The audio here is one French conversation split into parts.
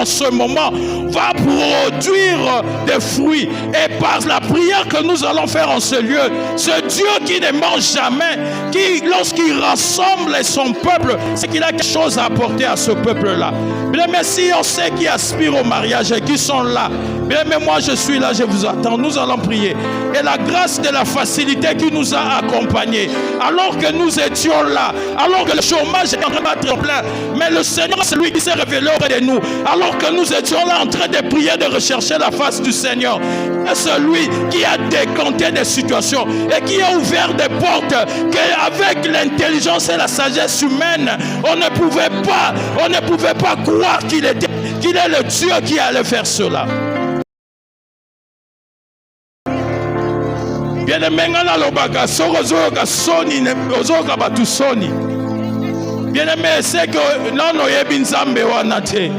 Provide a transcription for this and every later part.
en ce moment va produire des fruits. Et par la prière que nous allons faire en ce lieu, ce Dieu qui ne mange jamais, qui lorsqu'il rassemble son peuple, c'est qu'il a quelque chose à apporter à ce peuple-là. Bien, mais si on sait qui aspire au mariage et qui sont là, bien, mais moi je suis là, je vous attends, nous allons prier. Et la grâce de la facilité qui nous a accompagnés, alors que nous étions là, alors que le chômage est en train d'être plein, mais le Seigneur, c'est lui qui s'est révélé auprès de nous, alors que nous étions là en train de prier, de rechercher la face du Seigneur. C'est celui qui a décanté des situations et qui a ouvert des portes qu'avec l'intelligence et la sagesse humaine, on ne pouvait pas croire qu'il est le Dieu qui allait faire cela. Bien aimé, c'est que non oyebi nzambe wana te.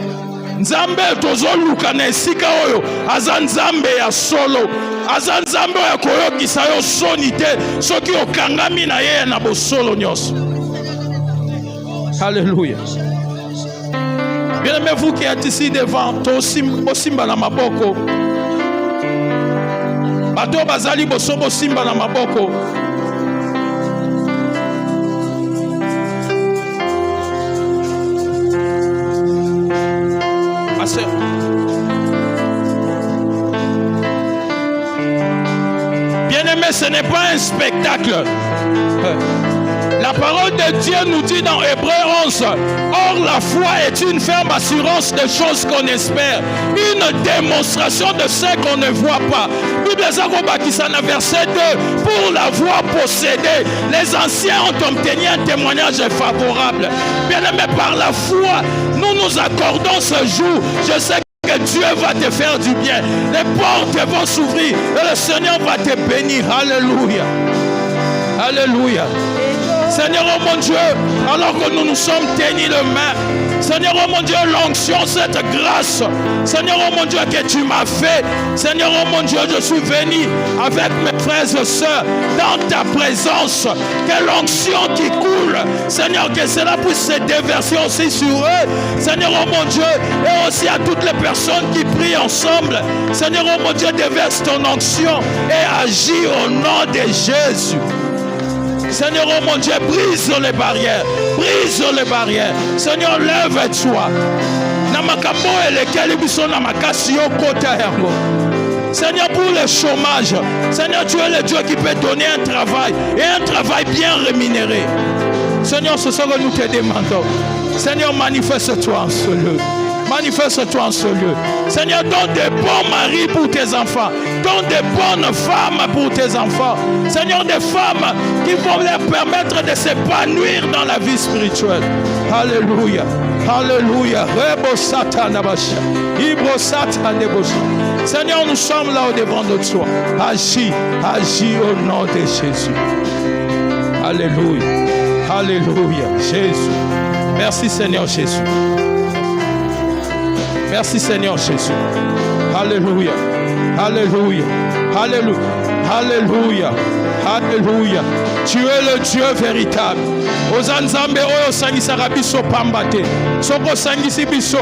Nzambe tozoluka na esika oyo aza nzambe ya solo, aza nzambe ya koyokisa yo soni te soki okangami na ye na bosolo nyonso. Alléluia. Bien aimé, vous qui êtes ici devant, osimba na maboko. Bato bazali bosobo simba na maboko. Bien-aimé, ce n'est pas un spectacle. La parole de Dieu nous dit dans Hébreux 11, or la foi est une ferme assurance des choses qu'on espère, une démonstration de ce qu'on ne voit pas. Bible Zakobakisana verset 2, pour l'avoir possédé, les anciens ont obtenu un témoignage favorable. Bien-aimé, par la foi, nous accordons ce jour. Je sais que Dieu va te faire du bien. Les portes vont s'ouvrir et le Seigneur va te bénir. Alléluia. Alléluia. Seigneur, oh mon Dieu, alors que nous nous sommes tenus les mains, Seigneur, oh mon Dieu, l'onction, cette grâce, Seigneur, oh mon Dieu, que tu m'as fait, Seigneur, oh mon Dieu, je suis venu avec mes frères et sœurs dans ta présence, que l'onction qui coule, Seigneur, que cela puisse se déverser aussi sur eux, Seigneur, oh mon Dieu, et aussi à toutes les personnes qui prient ensemble, Seigneur, oh mon Dieu, déverse ton onction et agis au nom de Jésus. Seigneur, oh mon Dieu, brise les barrières. Brise les barrières. Seigneur, lève-toi. Seigneur, pour le chômage, Seigneur, tu es le Dieu qui peut donner un travail et un travail bien rémunéré. Seigneur, c'est ce que nous te demandons. Seigneur, manifeste-toi en ce lieu. Manifeste-toi en ce lieu. Seigneur, donne des bons maris pour tes enfants. Donne des bonnes femmes pour tes enfants. Seigneur, des femmes qui vont leur permettre de s'épanouir dans la vie spirituelle. Alléluia. Alléluia. Seigneur, nous sommes là au devant de toi. Agis, agis au nom de Jésus. Alléluia. Alléluia. Jésus. Merci Seigneur Jésus. Merci Seigneur Jésus. Alléluia. Alléluia. Alléluia. Alléluia. Alléluia. Tu es le Dieu véritable. Ozanzambe oyo sangisaka biso pambate. Soko sangisi biso.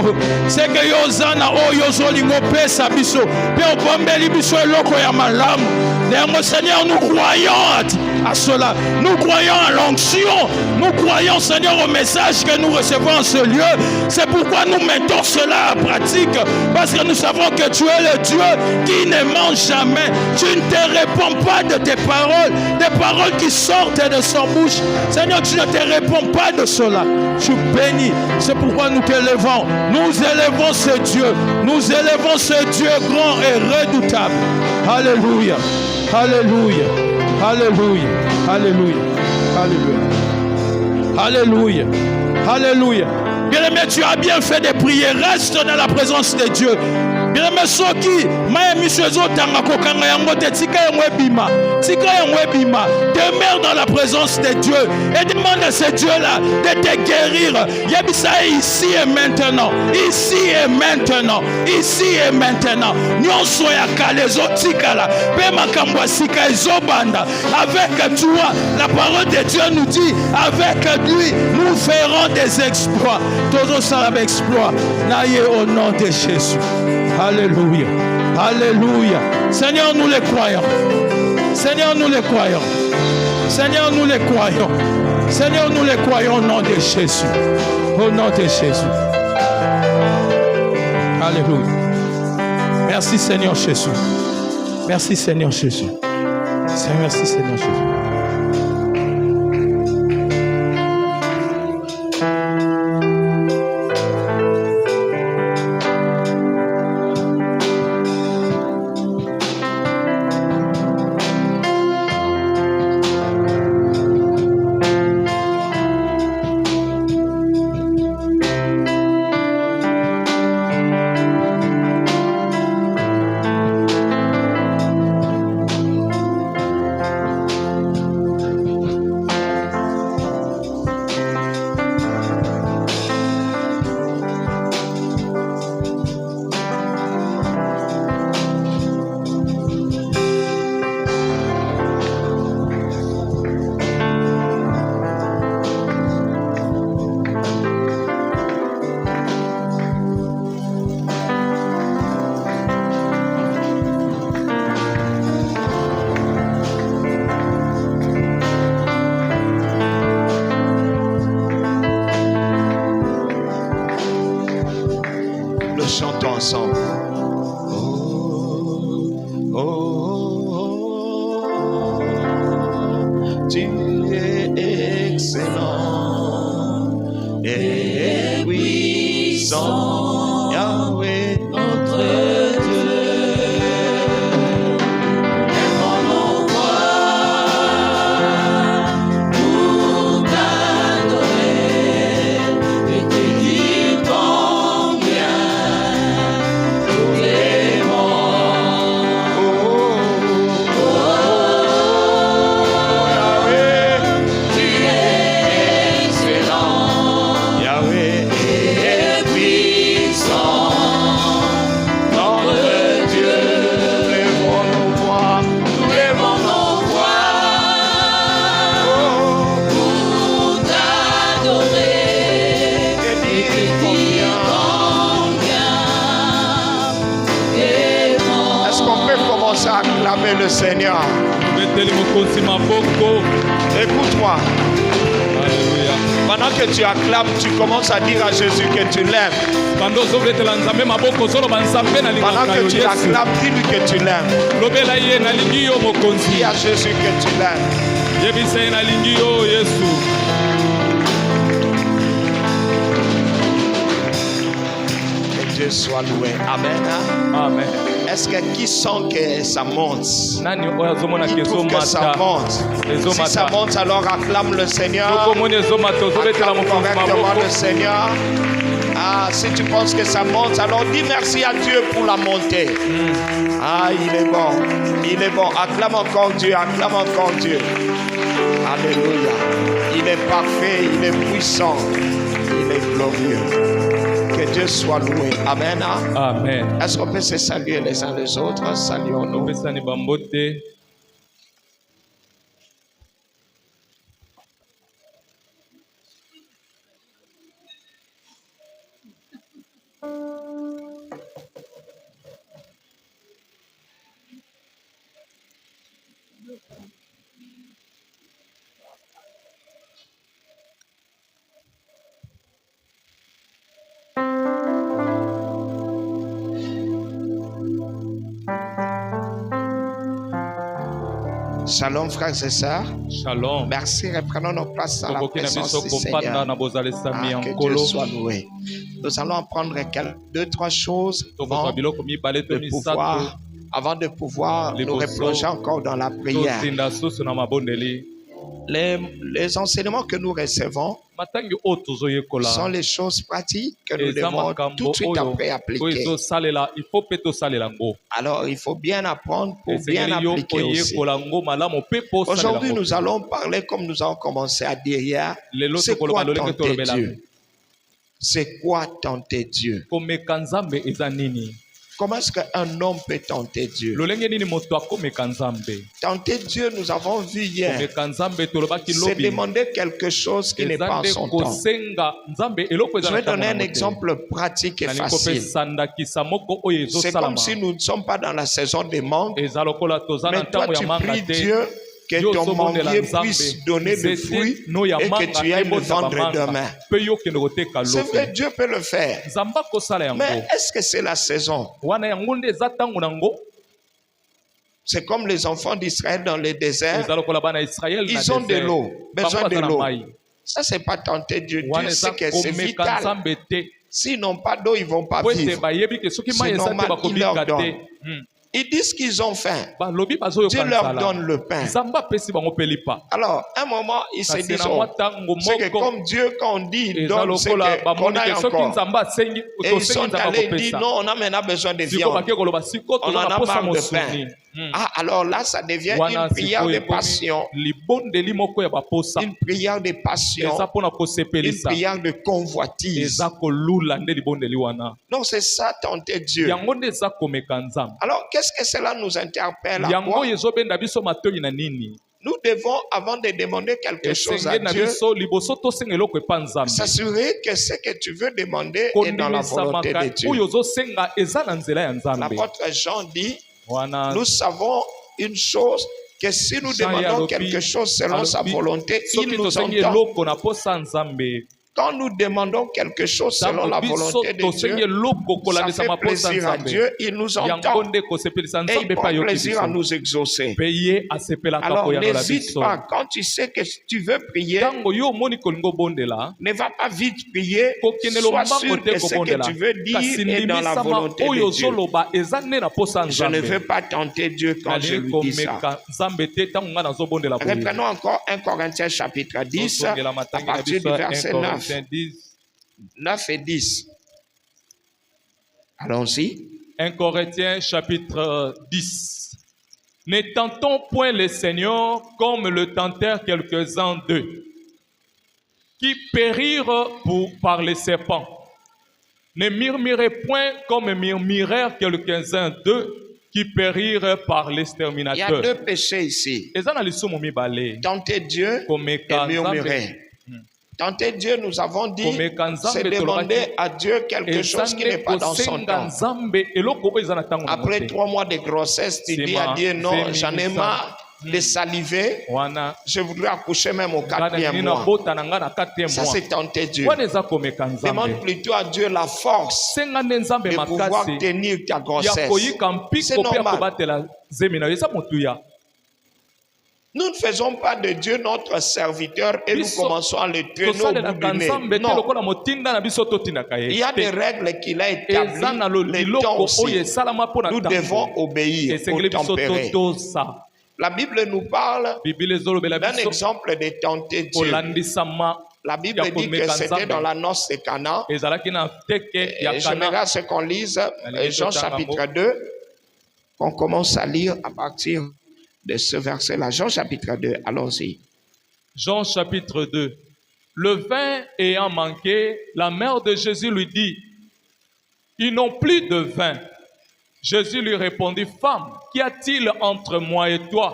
C'est que yozana oyo zolingo pesa biso. Pe opombeli biso eloko ya malamu. Néanmoins Seigneur, nous croyons à cela. Nous croyons à l'onction. Nous croyons Seigneur au message que nous recevons en ce lieu. C'est pourquoi nous mettons cela en pratique. Parce que nous savons que tu es le Dieu qui ne ment jamais. Tu ne te réponds pas de tes paroles. Des paroles qui sortent de son bouche. Seigneur, tu ne te réponds pas de cela. Tu bénis. C'est pourquoi nous t'élevons. Nous élevons ce Dieu. Nous élevons ce Dieu grand et redoutable. Alléluia. Alléluia. Alléluia. Alléluia. Alléluia. Alléluia. Alléluia. Bien-aimé, tu as bien fait de prier. Reste dans la présence de Dieu. Bien mais soki Miami Chezo tanga kokanga yango te tika yango ebima. Tika yango ebima. Demeure dans la présence de Dieu et demande à ce Dieu-là de te guérir. Yebisa ici et maintenant. Ici et maintenant. Ici et maintenant. Nyonso ya kalezo tika la. Pe makambo sika ezobanda. Avec toi, la parole de Dieu nous dit, avec lui, nous ferons des exploits. Tous ça exploit. Naïe au nom de Jésus. Alléluia. Alléluia. Seigneur, nous les croyons. Seigneur, nous les croyons. Seigneur, nous les croyons. Seigneur, nous les croyons au nom de Jésus. Au nom de Jésus. Alléluia. Merci Seigneur Jésus. Merci Seigneur Jésus. Merci Seigneur Jésus. Chantons ensemble. Tu es excellent et puissant, Yahweh notre Dieu. Aimons nos voix pour t'adorer et te dire combien. Acclamer le Seigneur. Écoute-moi. Pendant que tu acclames, tu commences à dire à Jésus que tu l'aimes. Pendant que tu acclames, dis-lui que tu l'aimes. Dis à Jésus que tu l'aimes. Que Dieu soit loué. Amen. Amen. Est-ce que qui sent que ça monte? Qui trouve que ça monte? Si ça monte, alors acclame le Seigneur. Acclame correctement le Seigneur. Ah, si tu penses que ça monte, alors dis merci à Dieu pour la montée. Ah, il est bon. Il est bon. Acclame encore Dieu. Acclame encore Dieu. Alléluia. Il est parfait. Il est puissant. Il est glorieux. Que Dieu soit loué. Amen. Amen. Est-ce qu'on peut se saluer les uns les autres? Saluons-nous. Shalom frères et sœurs. Shalom. Merci, reprenons nos places à la présence du Seigneur. Que Dieu soit loué. Nous allons apprendre 2-3 choses avant de pouvoir nous replonger encore dans la prière. les enseignements que nous recevons sont les choses pratiques que nous devons tout de suite après appliquer. Alors, il faut bien apprendre pour bien appliquer aussi. Aujourd'hui, nous allons parler, comme nous avons commencé à dire hier, c'est quoi tenter Dieu? C'est quoi tenter Dieu? Comment est-ce qu'un homme peut tenter Dieu? Tenter Dieu, nous avons vu hier, c'est demander quelque chose qui n'est pas en son temps. Je vais donner un exemple pratique et facile. C'est comme si nous ne sommes pas dans la saison des mangues, mais toi tu pries Dieu que ton manguier puisse donner des fruits et que tu ailles le vendre demain. C'est vrai, Dieu peut le faire. Mais est-ce que c'est la saison? C'est comme les enfants d'Israël dans le désert. Ils ont de l'eau, besoin de l'eau. Ça, c'est pas tenter Dieu. Dieu sait que c'est vital. S'ils n'ont pas d'eau, ils ne vont pas vivre. C'est normal, il leur donne. Ils disent qu'ils ont faim. Dieu leur donne le pain. Alors, un moment, ils se disent, c'est que comme Dieu, quand on dit, il donne, c'est qu'on a encore. Et ils sont allés dire, non, on a maintenant besoin de viande. On en a marre de pain. Ah, alors là, ça devient une prière de passion. Une prière de passion. Une prière de convoitise. Donc, c'est ça, tenter Dieu. Alors, qu'est-ce que cela nous interpelle à quoi? Nous devons, avant de demander quelque chose à Dieu, s'assurer que ce que tu veux demander est dans la volonté de Dieu. L'apôtre Jean dit, nous savons une chose, que si nous demandons quelque chose selon sa volonté, il nous entend. Quand nous demandons quelque chose selon la volonté de Dieu, ça fait plaisir à Dieu, il nous entend et il prend plaisir à nous exaucer. Alors n'hésite pas, quand tu sais que tu veux prier, ne va pas vite prier, sois sûr que ce que tu veux dire est dans la volonté de Dieu. Je ne veux pas tenter Dieu quand je lui dis ça. Reprenons encore 1 Corinthiens chapitre 10, à partir du verset 9. 9 et 10. Allons-y. 1 Corinthiens chapitre 10. Ne tentons point le Seigneur comme le tentèrent quelques-uns d'eux, qui périrent par les serpents. Ne murmurez point comme murmurèrent quelques-uns d'eux, qui périrent par l'exterminateur. Il y a deux péchés ici. Tenter Dieu et murmurer. Tenter Dieu, nous avons dit, c'est demander à Dieu quelque chose qui n'est pas dans son temps. Après 3 mois de grossesse, tu dis à Dieu, non, j'en ai marre de saliver. Je voudrais accoucher même au 4e mois. Ça, c'est tenter Dieu. Demande plutôt à Dieu la force de pouvoir tenir ta grossesse. C'est normal. Nous ne faisons pas de Dieu notre serviteur et nous commençons à le traîner au bout du nez. Non. Il y a des règles qu'il a établies, les temps aussi. Nous devons obéir ou tempérer. La Bible nous parle d'un exemple de tenter Dieu. La Bible dit que c'était dans la noce de Cana. J'aimerais ce qu'on lise Jean chapitre 2, qu'on commence à lire à partir de ce verset-là. Jean chapitre 2, allons-y. Jean chapitre 2. Le vin ayant manqué, la mère de Jésus lui dit, ils n'ont plus de vin. Jésus lui répondit, femme, qu'y a-t-il entre moi et toi?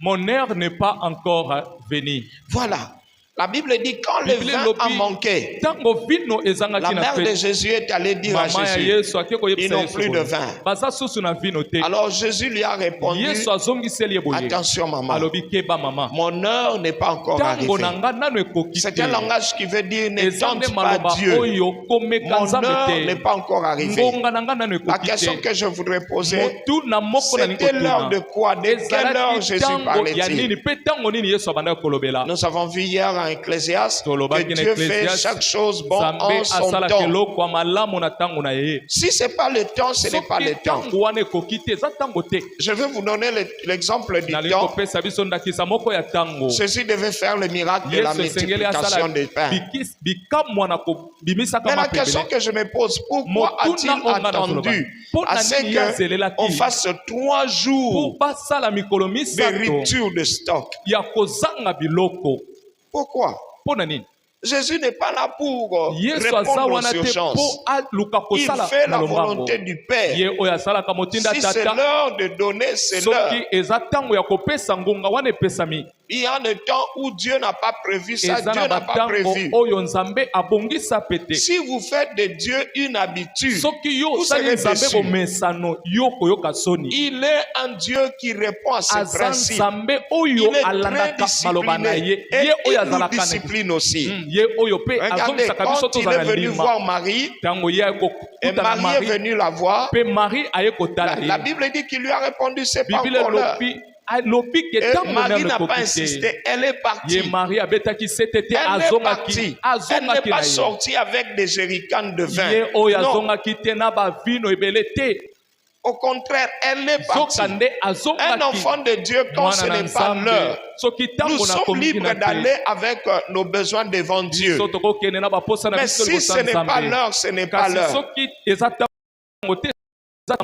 Mon heure n'est pas encore venue. Voilà. La Bible dit quand le vin a manqué, la mère de Jésus est allée dire à Jésus, ils n'ont plus de vin. Alors Jésus lui a répondu, attention maman, mon heure n'est pas encore arrivée. C'est un langage qui veut dire ne tente pas Dieu. Mon heure n'est pas encore arrivée. La question que je voudrais poser, c'était l'heure de quoi? De quelle heure Jésus parlait-il? Nous avons vu hier Ecclésiaste que Dieu fait chaque chose bon en son temps. Si ce n'est pas le temps, ce n'est pas le temps. Je vais vous donner l'exemple du temps. Ceci devait faire le miracle de la multiplication des pains. Mais la question que je me pose, pourquoi a-t-il attendu à ce qu'on fasse 3 jours de rupture de stock? Pourquoi? Jésus n'est pas là pour répondre aux urgences. Il fait la volonté du Père. Si c'est l'heure de donner, c'est l'heure. Il y a des temps où Dieu n'a pas prévu ça, Dieu n'a pas prévu. Si vous faites de Dieu une habitude, vous serez déçus. Il est un Dieu qui répond à ses principes. Il est très discipliné et il nous discipline aussi. Regardez, quand il est venu voir Marie, et Marie est venue la voir, la Bible dit qu'il lui a répondu, c'est pas encore l'heure. Et Marie n'a pas insisté, elle est partie. Elle n'est pas sortie avec des jerrycans de vin. Non. Au contraire, elle est partie. Un enfant de Dieu, quand ce n'est pas l'heure, nous sommes libres d'aller avec nos besoins devant Dieu. Mais si ce n'est pas l'heure, ce n'est pas l'heure.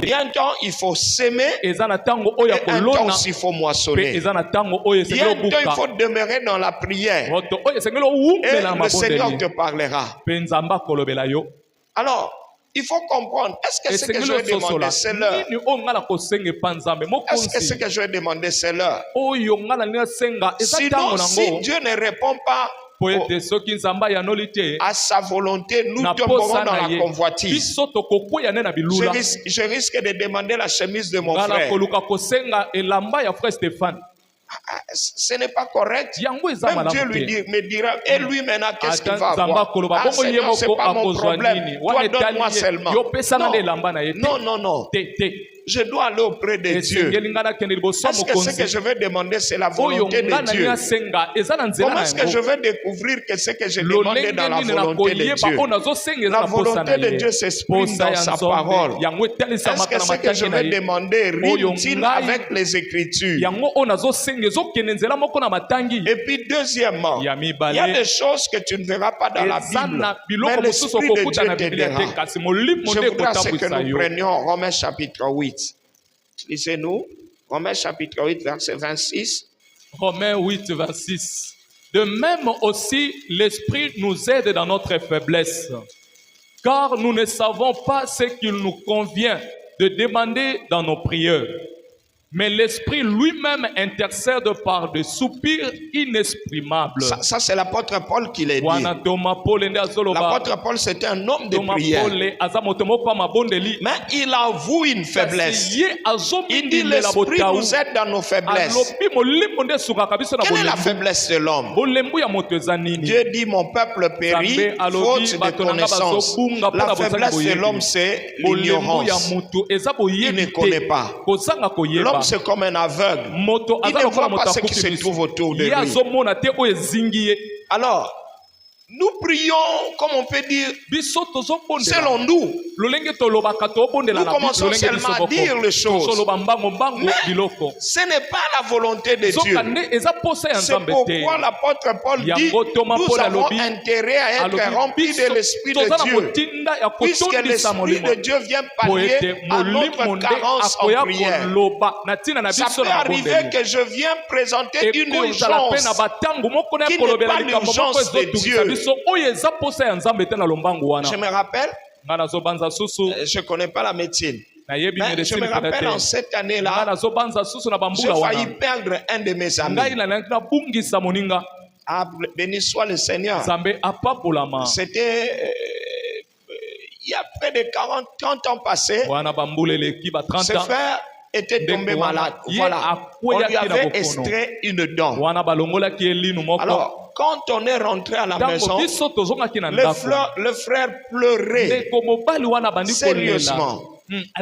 Il y a un temps, il faut s'aimer, et un temps, il faut moissonner. Il y a un temps, il faut demeurer dans la prière. Et le Seigneur te parlera. Alors, il faut comprendre, est-ce que ce que je vais demander, c'est l'heure? Est-ce que ce que je vais demander, c'est l'heure? Sinon, si Dieu ne répond pas à sa volonté, nous tomberons dans la convoitise. Je risque de demander la chemise de mon frère. Ce n'est pas correct. Même Dieu me dira, et lui maintenant, qu'est-ce qu'il va avoir? Ah, Seigneur, ce n'est pas mon problème. Toi, donne-moi seulement. Non, non, non. Je dois aller auprès de Dieu. Est-ce que ce que je vais demander, c'est la volonté de Dieu? Comment est-ce que je vais découvrir que ce que je demande est dans la volonté de Dieu? La volonté de Dieu s'exprime dans sa parole. Est-ce que ce que je vais demander rime-t-il avec les Écritures? Et puis deuxièmement, il y a des choses que tu ne verras pas dans la Bible, mais l'Esprit de Dieu t'aidera. Je voudrais que nous prenions Romains chapitre 8. Lisez-nous, Romains chapitre 8, verset 26. Romains 8, 26. De même aussi, l'Esprit nous aide dans notre faiblesse, car nous ne savons pas ce qu'il nous convient de demander dans nos prières. Mais l'Esprit lui-même intercède par des soupirs inexprimables. Ça c'est l'apôtre Paul qui l'a dit. L'apôtre Paul, c'était un homme de prière. Mais il avoue une faiblesse. Il dit, l'Esprit nous aide dans nos faiblesses. Quelle est la faiblesse de l'homme? Dieu dit, mon peuple périt faute de connaissance. La faiblesse de l'homme, c'est l'ignorance. Il ne connaît pas. L'homme, c'est comme un aveugle. Il ne voit pas ce qui se trouve autour de lui. Alors, nous prions, comme on peut dire, selon nous. Nous commençons seulement à dire les choses. Mais ce n'est pas la volonté de Dieu. C'est pourquoi l'apôtre Paul dit, nous avons intérêt à être remplis de l'Esprit de Dieu. Puisque l'Esprit de Dieu vient pallier à notre carence en prière. Ça peut arriver que je viens présenter une urgence qui n'est pas l'urgence de Dieu. Je me rappelle, je ne connais pas la médecine, mais je me rappelle en cette année-là, j'ai failli perdre un de mes amis. Ah, béni soit le Seigneur. C'était il y a près de 30 ans passés. Ce frère était tombé malade. Voilà. On lui avait extrait une dent. Alors, quand on est rentré à la maison, le frère pleurait sérieusement.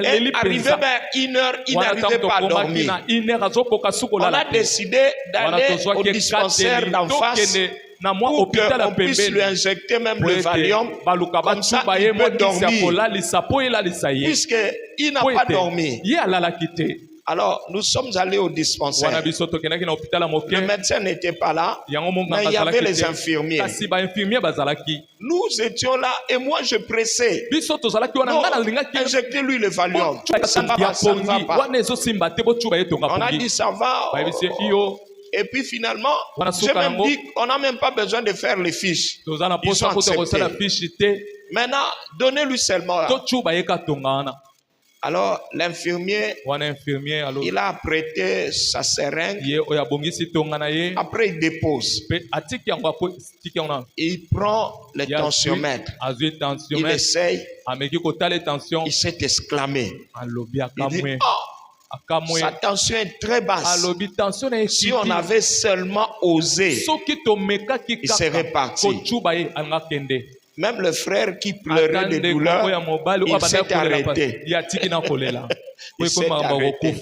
Et arrivé vers 1h, il n'arrivait pas à dormir. On a décidé d'aller au dispensaire d'en face pour qu'on puisse lui injecter même le Valium, comme ça il peut dormir, puisqu'il n'a pas dormi. Alors, nous sommes allés au dispensaire. Le médecin n'était pas là, mais il y avait les infirmiers. Nous étions là et moi je pressais. Non, injectez-lui le Valium. Ça ne va pas, ça ne va pas. On a dit ça va. Et puis finalement, j'ai même dit qu'on n'a même pas besoin de faire les fiches. Ils ont accepté. Maintenant, donnez-lui seulement là. Alors, l'infirmier, il a prêté sa seringue. Après, il dépose. Il prend le tensiomètre. Il essaye. Il s'est exclamé. Il dit, oh, sa tension est très basse. Si on avait seulement osé, il serait parti. Même le frère qui pleurait de douleur, il s'est arrêté. Il s'est arrêté.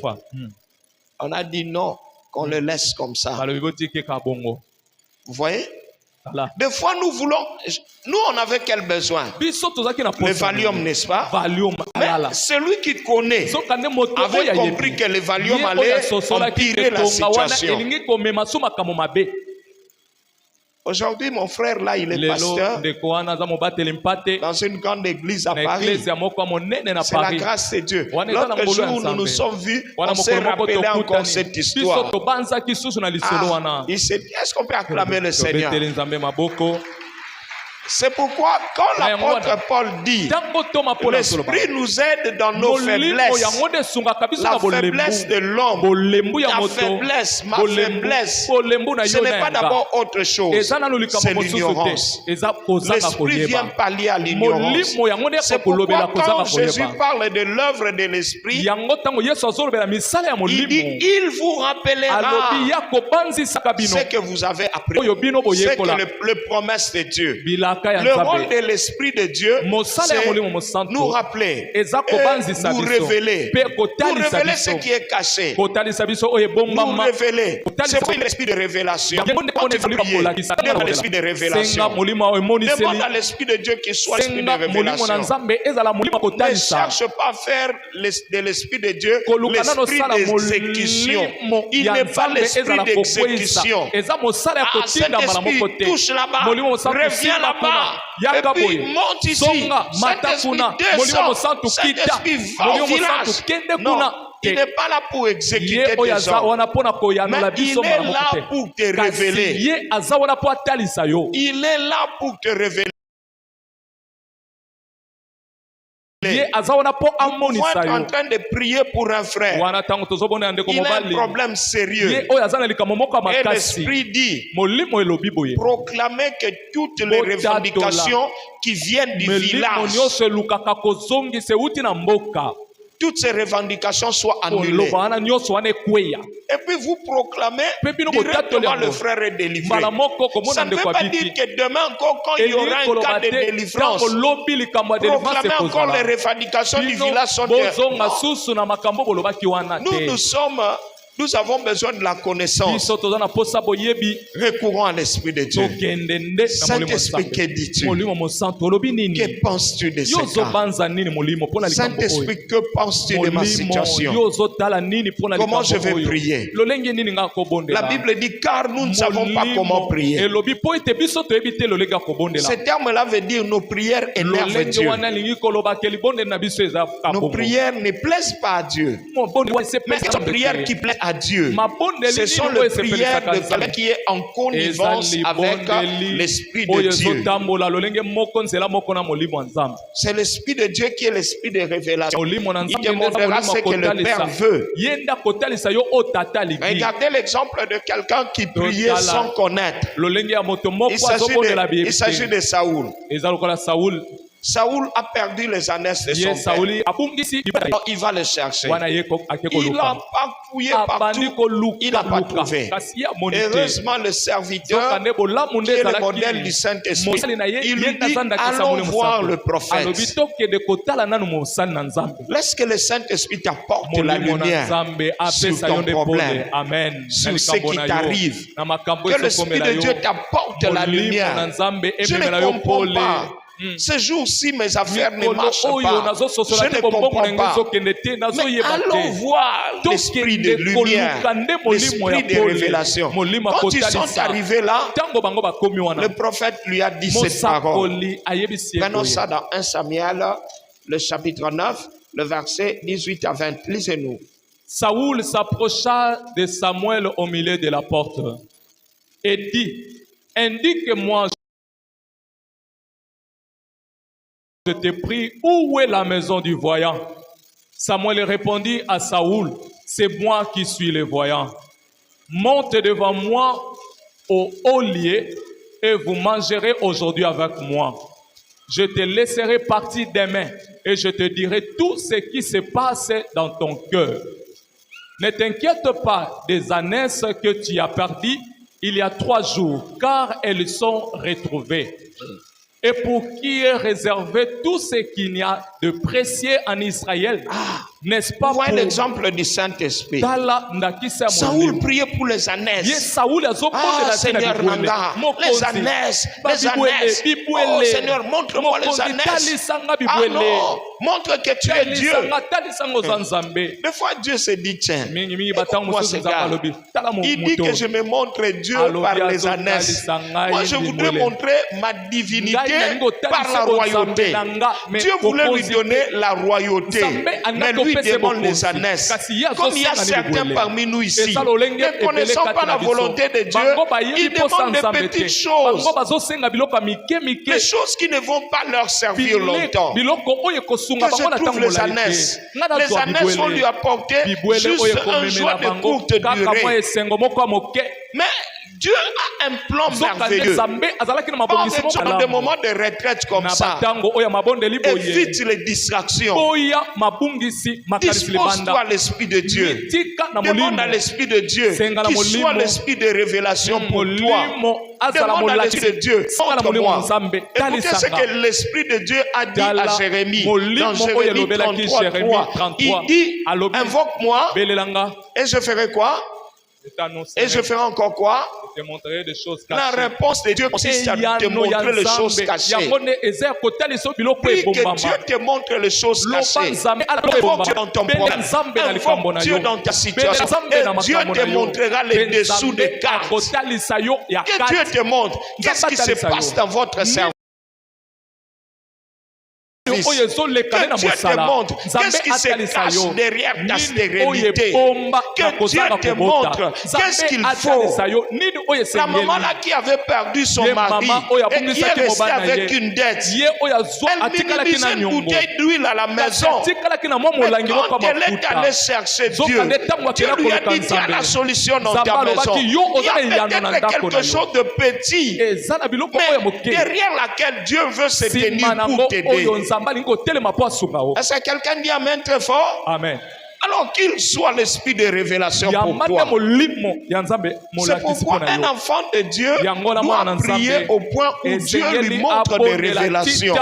On a dit non, qu'on le laisse comme ça. Vous voyez? Des fois, nous voulons... Nous, on avait quel besoin? Le Valium, n'est-ce pas? Mais celui qui connaît avait compris que le Valium allait empirer la situation. Aujourd'hui, mon frère, là, il est pasteur dans une grande église à Paris. C'est la grâce de Dieu. L'autre jour, nous nous sommes vus, on s'est rappelé encore cette histoire. Il s'est dit, est-ce qu'on peut acclamer le Seigneur? C'est pourquoi quand l'apôtre Paul dit l'Esprit nous aide dans nos faiblesses, la faiblesse de l'homme, la faiblesse, ma faiblesse, ce n'est pas d'abord autre chose, c'est l'ignorance. L'Esprit vient pallier à l'ignorance. C'est pourquoi quand Jésus parle de l'œuvre de l'Esprit, il dit, il vous rappellera ce que vous avez appris, c'est que le promesse de Dieu. Le rôle de l'Esprit de Dieu, c'est nous rappeler, et nous révéler. Nous révéler ce qui est caché. Nous révéler. C'est pas l'esprit de révélation. Demande l'esprit de révélation. Demande à l'Esprit de Dieu qu'il soit l'esprit de révélation. Ne cherche pas à faire de l'Esprit de Dieu l'esprit d'exécution. Il n'est pas l'esprit d'exécution. Cet esprit touche là-bas, revient là-bas. Et puis monte ici, cet esprit descend, cet esprit va au village. Non, il n'est pas là pour exécuter tes hommes, mais il est là pour te révéler. Il est là pour te révéler. Vous êtes en train de prier pour un frère. Il a un problème sérieux. Et l'Esprit dit, proclamez que toutes les revendications qui viennent du village, toutes ces revendications soient annulées. Et puis vous proclamez directement le frère est délivré. Ça ne veut pas dire que demain encore quand il y aura un cas de délivrance, proclamez encore les revendications du village sont nous avons besoin de la connaissance. Recourons à l'Esprit de Dieu. Saint-Esprit, que dis-tu? Que penses-tu de ce cas? Saint-Esprit, que penses-tu de ma situation? Comment je vais prier? La Bible dit, car nous ne savons pas comment prier. Ce terme-là veut dire nos prières énervent Dieu. Nos prières ne plaisent pas à Dieu. Mais c'est une prière qui plaît à Dieu. Ce sont les prières de quelqu'un qui est en connivence avec l'Esprit de Dieu. C'est l'Esprit de Dieu qui est l'Esprit de révélation. Il demandera ce que le Père veut. Regardez l'exemple de quelqu'un qui priait sans connaître. Il s'agit de Saoul. Saoul a perdu les ânesses de son père. Alors, il va le chercher. Il a fouillé partout. Il n'a pas trouvé. Heureusement, le serviteur, qui est le modèle du Saint-Esprit, il lui dit, allons voir le prophète. Laisse que le Saint-Esprit t'apporte la lumière sur ton problème, sur ce qui t'arrive. Que l'Esprit de Dieu t'apporte la lumière. Je ne comprends pas. Ce jour-ci, mes affaires ne marchent pas. Je ne comprends pas. Mais allons voir l'esprit de lumière, l'esprit de révélation. Quand ils sont arrivés là, le prophète lui a dit cette parole. Prenons ça dans 1 Samuel, le chapitre 9, le verset 18 à 20. Lisez-nous. Saoul s'approcha de Samuel au milieu de la porte et dit, indique-moi, je te prie, où est la maison du voyant? Samuel répondit à Saoul, c'est moi qui suis le voyant. Monte devant moi au haut lieu et vous mangerez aujourd'hui avec moi. Je te laisserai partir demain et je te dirai tout ce qui se passe dans ton cœur. Ne t'inquiète pas des ânesses que tu as perdues il y a 3 jours, car elles sont retrouvées. Et pour qui est réservé tout ce qu'il y a de précieux en Israël, n'est-ce pas? Voilà l'exemple du Saint-Esprit. Saoul priait pour les ânesses. Seigneur Nanga, les ânesses. Oh Seigneur, montre-moi les ânesses. Ah non, montre que tu es Dieu. Des fois Dieu se dit, tiens, moi ce gars, il dit que je me montre Dieu par les ânesses. Moi je voudrais montrer ma divinité par la royauté. Dieu voulait lui donner la royauté, mais lui demande les ânesses. Comme il y a certains parmi nous ici, ne connaissant pas la volonté de Dieu, ils demandent des petites choses, des choses qui ne vont pas leur servir longtemps. Que je trouve les ânesses. Les ânesses vont lui apporter juste un joie de courte durée. Mais Dieu a un plan merveilleux. Par exemple, des moments de retraite comme ça, évite les distractions. Dispose-toi à l'Esprit de Dieu. Demande à l'Esprit de Dieu qu'il soit l'Esprit de révélation pour toi. Demande à l'Esprit de Dieu. Montre-moi. Écoutez ce que l'Esprit de Dieu a dit à Jérémie dans Jérémie 33. Il dit, invoque-moi et je ferai quoi? Et je ferai encore quoi? La réponse de Dieu consiste à te montrer les choses cachées. Prie que Dieu te montre les choses cachées. Invoque Dieu dans ton problème. Invoque Dieu dans ta situation. Et Dieu te montrera les dessous des cartes. Que Dieu te montre qu'est-ce qui se passe dans votre cerveau. Que Dieu te montre qu'est-ce qui se cache derrière ta stérilité. Que Dieu te montre qu'est-ce qu'il faut. La maman là qui avait perdu son mari et qui est restée avec une dette, elle minimisait une bouteille d'huile à la maison. Mais quand elle est allée chercher Dieu, Dieu lui a dit, tu as la solution dans ta maison. Il y a peut-être quelque chose de petit, mais derrière laquelle Dieu veut se tenir pour t'aider. Est-ce que quelqu'un dit amen très fort? Amen. Alors qu'il soit l'esprit de révélation pour toi. C'est pourquoi un enfant de Dieu doit prier au point où Dieu lui montre des révélations.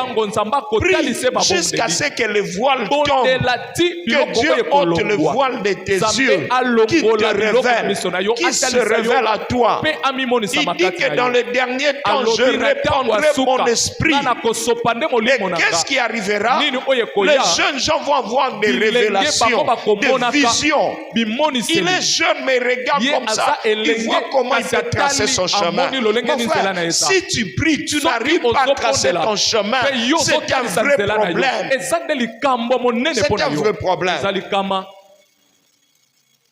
Prie jusqu'à ce que le voile tombe, que Dieu ôte le voile de tes yeux, qu'il te révèle, qu'il se révèle à toi. Il dit que dans les derniers temps, je répandrai mon esprit. Et qu'est-ce qui arrivera? Les jeunes gens vont avoir des révélations, des visions. Il est jeune mais regarde comme ça, il voit comment il peut tracer son chemin. Mon frère, si tu pries, tu n'arrives pas à tracer ton chemin, c'est un vrai problème. C'est un vrai problème.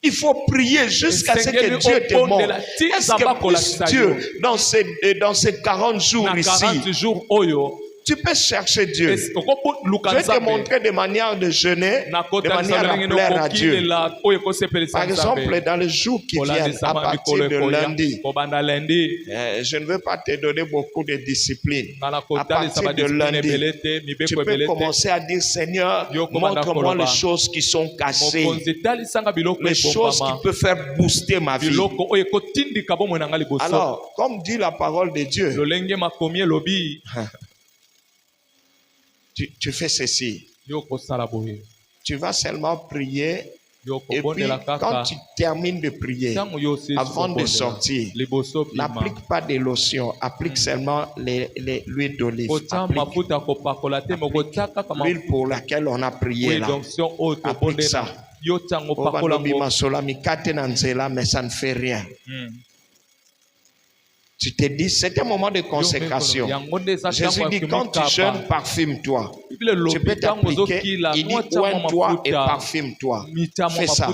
Il faut prier jusqu'à ce que Dieu te montre. Est-ce que plus Dieu, dans ces 40 jours ici, Tu peux chercher Dieu. Je vais te montrer des manières de jeûner, de manière à plaire à Dieu. Par exemple, dans les jours qui viennent, à partir de lundi, je ne veux pas te donner beaucoup de discipline. À partir de lundi, tu peux commencer à dire, Seigneur, montre-moi les choses qui sont cassées, les choses qui peuvent faire booster ma vie. Alors, comme dit la parole de Dieu, tu fais ceci. Tu vas seulement prier. Et puis, quand tu termines de prier, avant de sortir, n'applique pas de lotion, applique seulement l'huile d'olive. L'huile pour laquelle on a prié là. Applique ça. Mais ça ne fait rien. Tu te dis, c'est un moment de consécration. Jésus dit, quand tu jeûnes, parfume-toi. Tu peux t'appliquer, il dit, oins-toi et parfume-toi. Fais ça.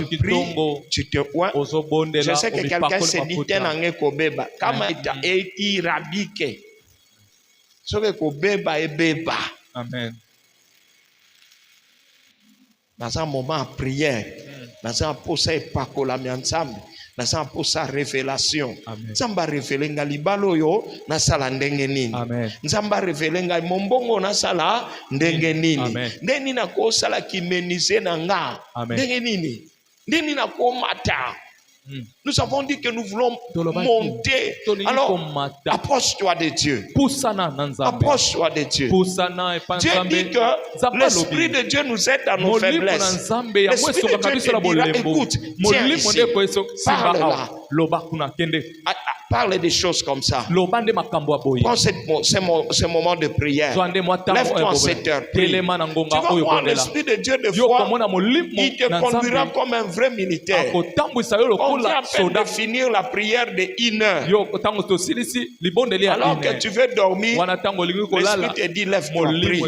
Tu pries, tu te oins. Je sais que quelqu'un s'est dit, tenangé kobeba. Kama iti rabike. Soke kobeba et beba. Amen. Dans un moment de prière, dans un posa et pakolami ensemble. Nasa posa révélation. Nzamba révélé nga libalo yo nasala ndenge nini. Nzamba révélé nga mombongo nasala ndenge nini. Ndeni na ko sala kimenize na nga. Ndenge nini. Ndeni na ko mata. Nous avons dit que nous voulons monter. Alors, approche-toi de Dieu. Approche-toi de Dieu. Dieu dit que l'Esprit de Dieu nous aide dans nos faiblesses. L'Esprit de Dieu te dira, écoute, tiens ici, parle là. Parle des choses comme ça. Prends ce moment de prière. Lève-toi en cette heure. Prie. Tu vas voir l'Esprit de Dieu de foi. Il te conduira comme un vrai militaire. On est en train de finir la prière de 1 heure. Alors que tu veux dormir, l'Esprit te dit lève-toi, prie.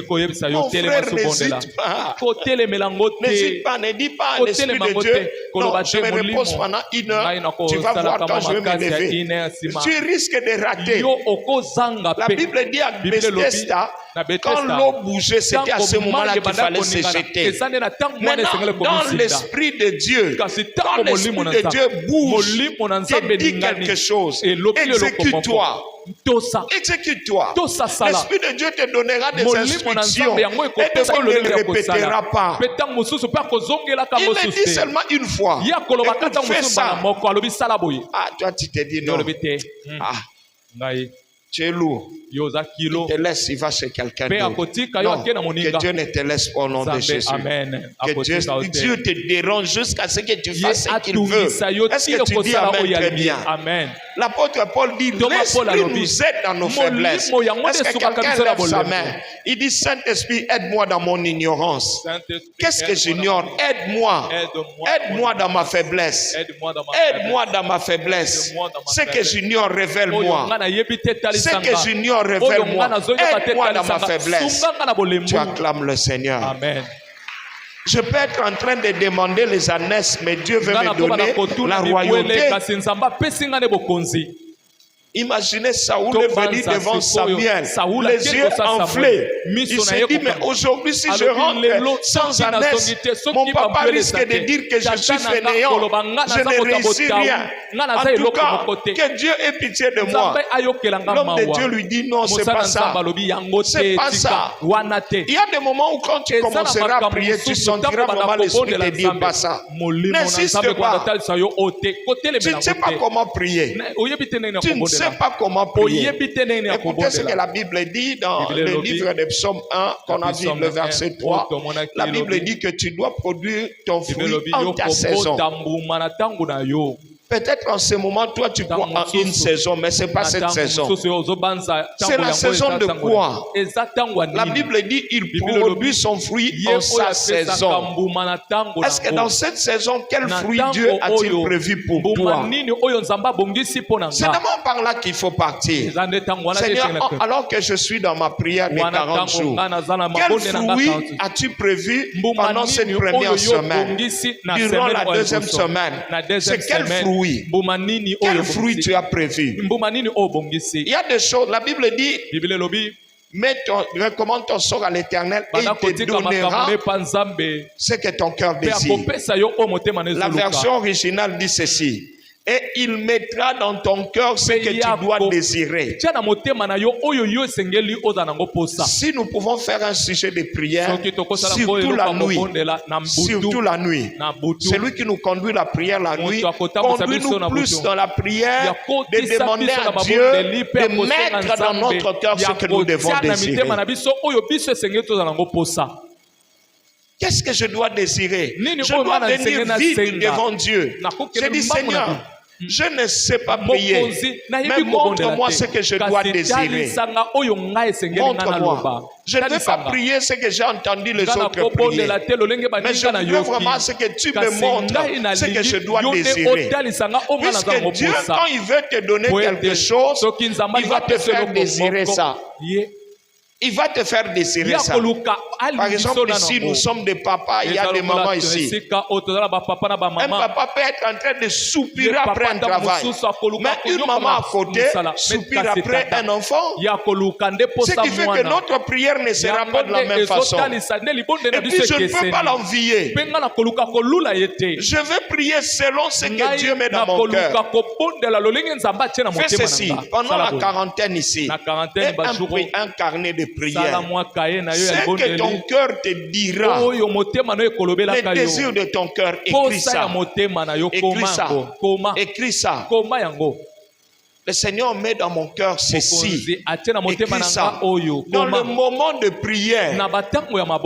Mon frère, n'hésite pas. N'hésite pas, ne dis pas à l'Esprit de Dieu, non, je me repose pendant 1 heure. Tu vas voir quand je vais me lever. Tu risques de rater. La Bible dit à Bethesda, quand l'eau bougeait, c'était à ce moment-là qu'il fallait se jeter. Maintenant, dans l'Esprit de Dieu, quand l'Esprit de Dieu bouge, te dit quelque chose, exécute-toi. Exécute-toi. L'Esprit de Dieu te donnera des instructions et ne le répétera pas. Il le dit seulement une fois. Écoute, fais ça. Ah, toi tu te dis non. Ah, tu es lourd. Il te laisse, il va chez quelqu'un d'autre. Non, que Dieu ne te laisse pas au nom de Jésus. Que Dieu te dérange jusqu'à ce que tu fasses ce qu'il veut. Est-ce que tu dis Amen très bien? L'apôtre Paul dit, l'Esprit nous aide dans nos faiblesses. Est-ce que quelqu'un lève sa main? Il dit, Saint-Esprit, aide-moi dans mon ignorance. Qu'est-ce que j'ignore? Aide-moi. Aide-moi dans ma faiblesse. Aide-moi dans ma faiblesse. Ce que j'ignore, révèle-moi. Ce que j'ignore, révèle-moi. Aide-moi dans ma faiblesse. Tu acclames le Seigneur. Amen. Je peux être en train de demander les ânesses, mais Dieu veut me donner la royauté. Imaginez Saoul est venu devant Samuel, les yeux enflés. Il s'est dit, mais aujourd'hui, si je rentre sans ânesse, mon papa risque de dire que je suis fainéant, je ne réussis rien. En tout cas, que Dieu ait pitié de moi. L'homme de Dieu lui dit, non, c'est pas ça. C'est pas ça. Il y a des moments où quand tu commenceras à prier, tu sentiras vraiment l'Esprit te dire pas ça. N'insiste pas. Tu ne sais pas comment prier. Tu ne sais pas comment prier. Écoutez ce que la Bible dit dans le livre de Psaume 1, qu'on a vu le verset 3. La Bible dit que tu dois produire ton fruit en ta saison. Peut-être en ce moment, toi, tu crois en une saison, mais ce n'est pas cette saison. C'est la saison de quoi? La Bible dit il produit son fruit en sa saison. Est-ce que dans cette saison, quel fruit Dieu a-t-il prévu pour toi? C'est d'abord par là qu'il faut partir. Seigneur, alors que je suis dans ma prière de 40 jours, quel fruit as-tu prévu pendant cette première semaine? Durant la deuxième semaine, c'est quel fruit? Quel fruit tu as prévu? Il y a des choses, la Bible dit, recommande ton sort à l'Éternel et il te donnera ce que ton cœur désire. La version originale dit ceci. Et il mettra dans ton cœur ce que tu dois désirer. Si nous pouvons faire un sujet de prière, surtout la nuit, celui qui nous conduit la prière la nuit, conduis-nous plus dans la prière, de demander à Dieu de mettre dans notre cœur ce que nous devons désirer. Qu'est-ce que je dois désirer? Je dois venir vite devant Dieu. Je dis, Seigneur, je ne sais pas prier, mais montre-moi ce que je dois désirer. Montre-moi. Je ne veux pas prier ce que j'ai entendu les autres prier, mais je veux vraiment ce que tu me montres, ce que je dois désirer. Puisque Dieu, quand il veut te donner quelque chose, il va te faire désirer ça. Il va te faire désirer ça. Par exemple, ici, nous sommes des papas, il y a des mamans ici. Un papa peut être en train de soupirer après un travail. Mais une maman à côté soupire après un enfant. Ce qui fait que notre prière ne sera pas de la même façon. Et puis, je ne peux pas l'envier. Je veux prier selon ce que Dieu met dans mon cœur. Fais ceci, pendant la quarantaine ici, et un carnet de prière. Ce que ton cœur te dira, le désir de ton cœur, écris ça. Écris ça. Écris ça. Le Seigneur met dans mon cœur ceci. Écris ça. Dans le moment de prière,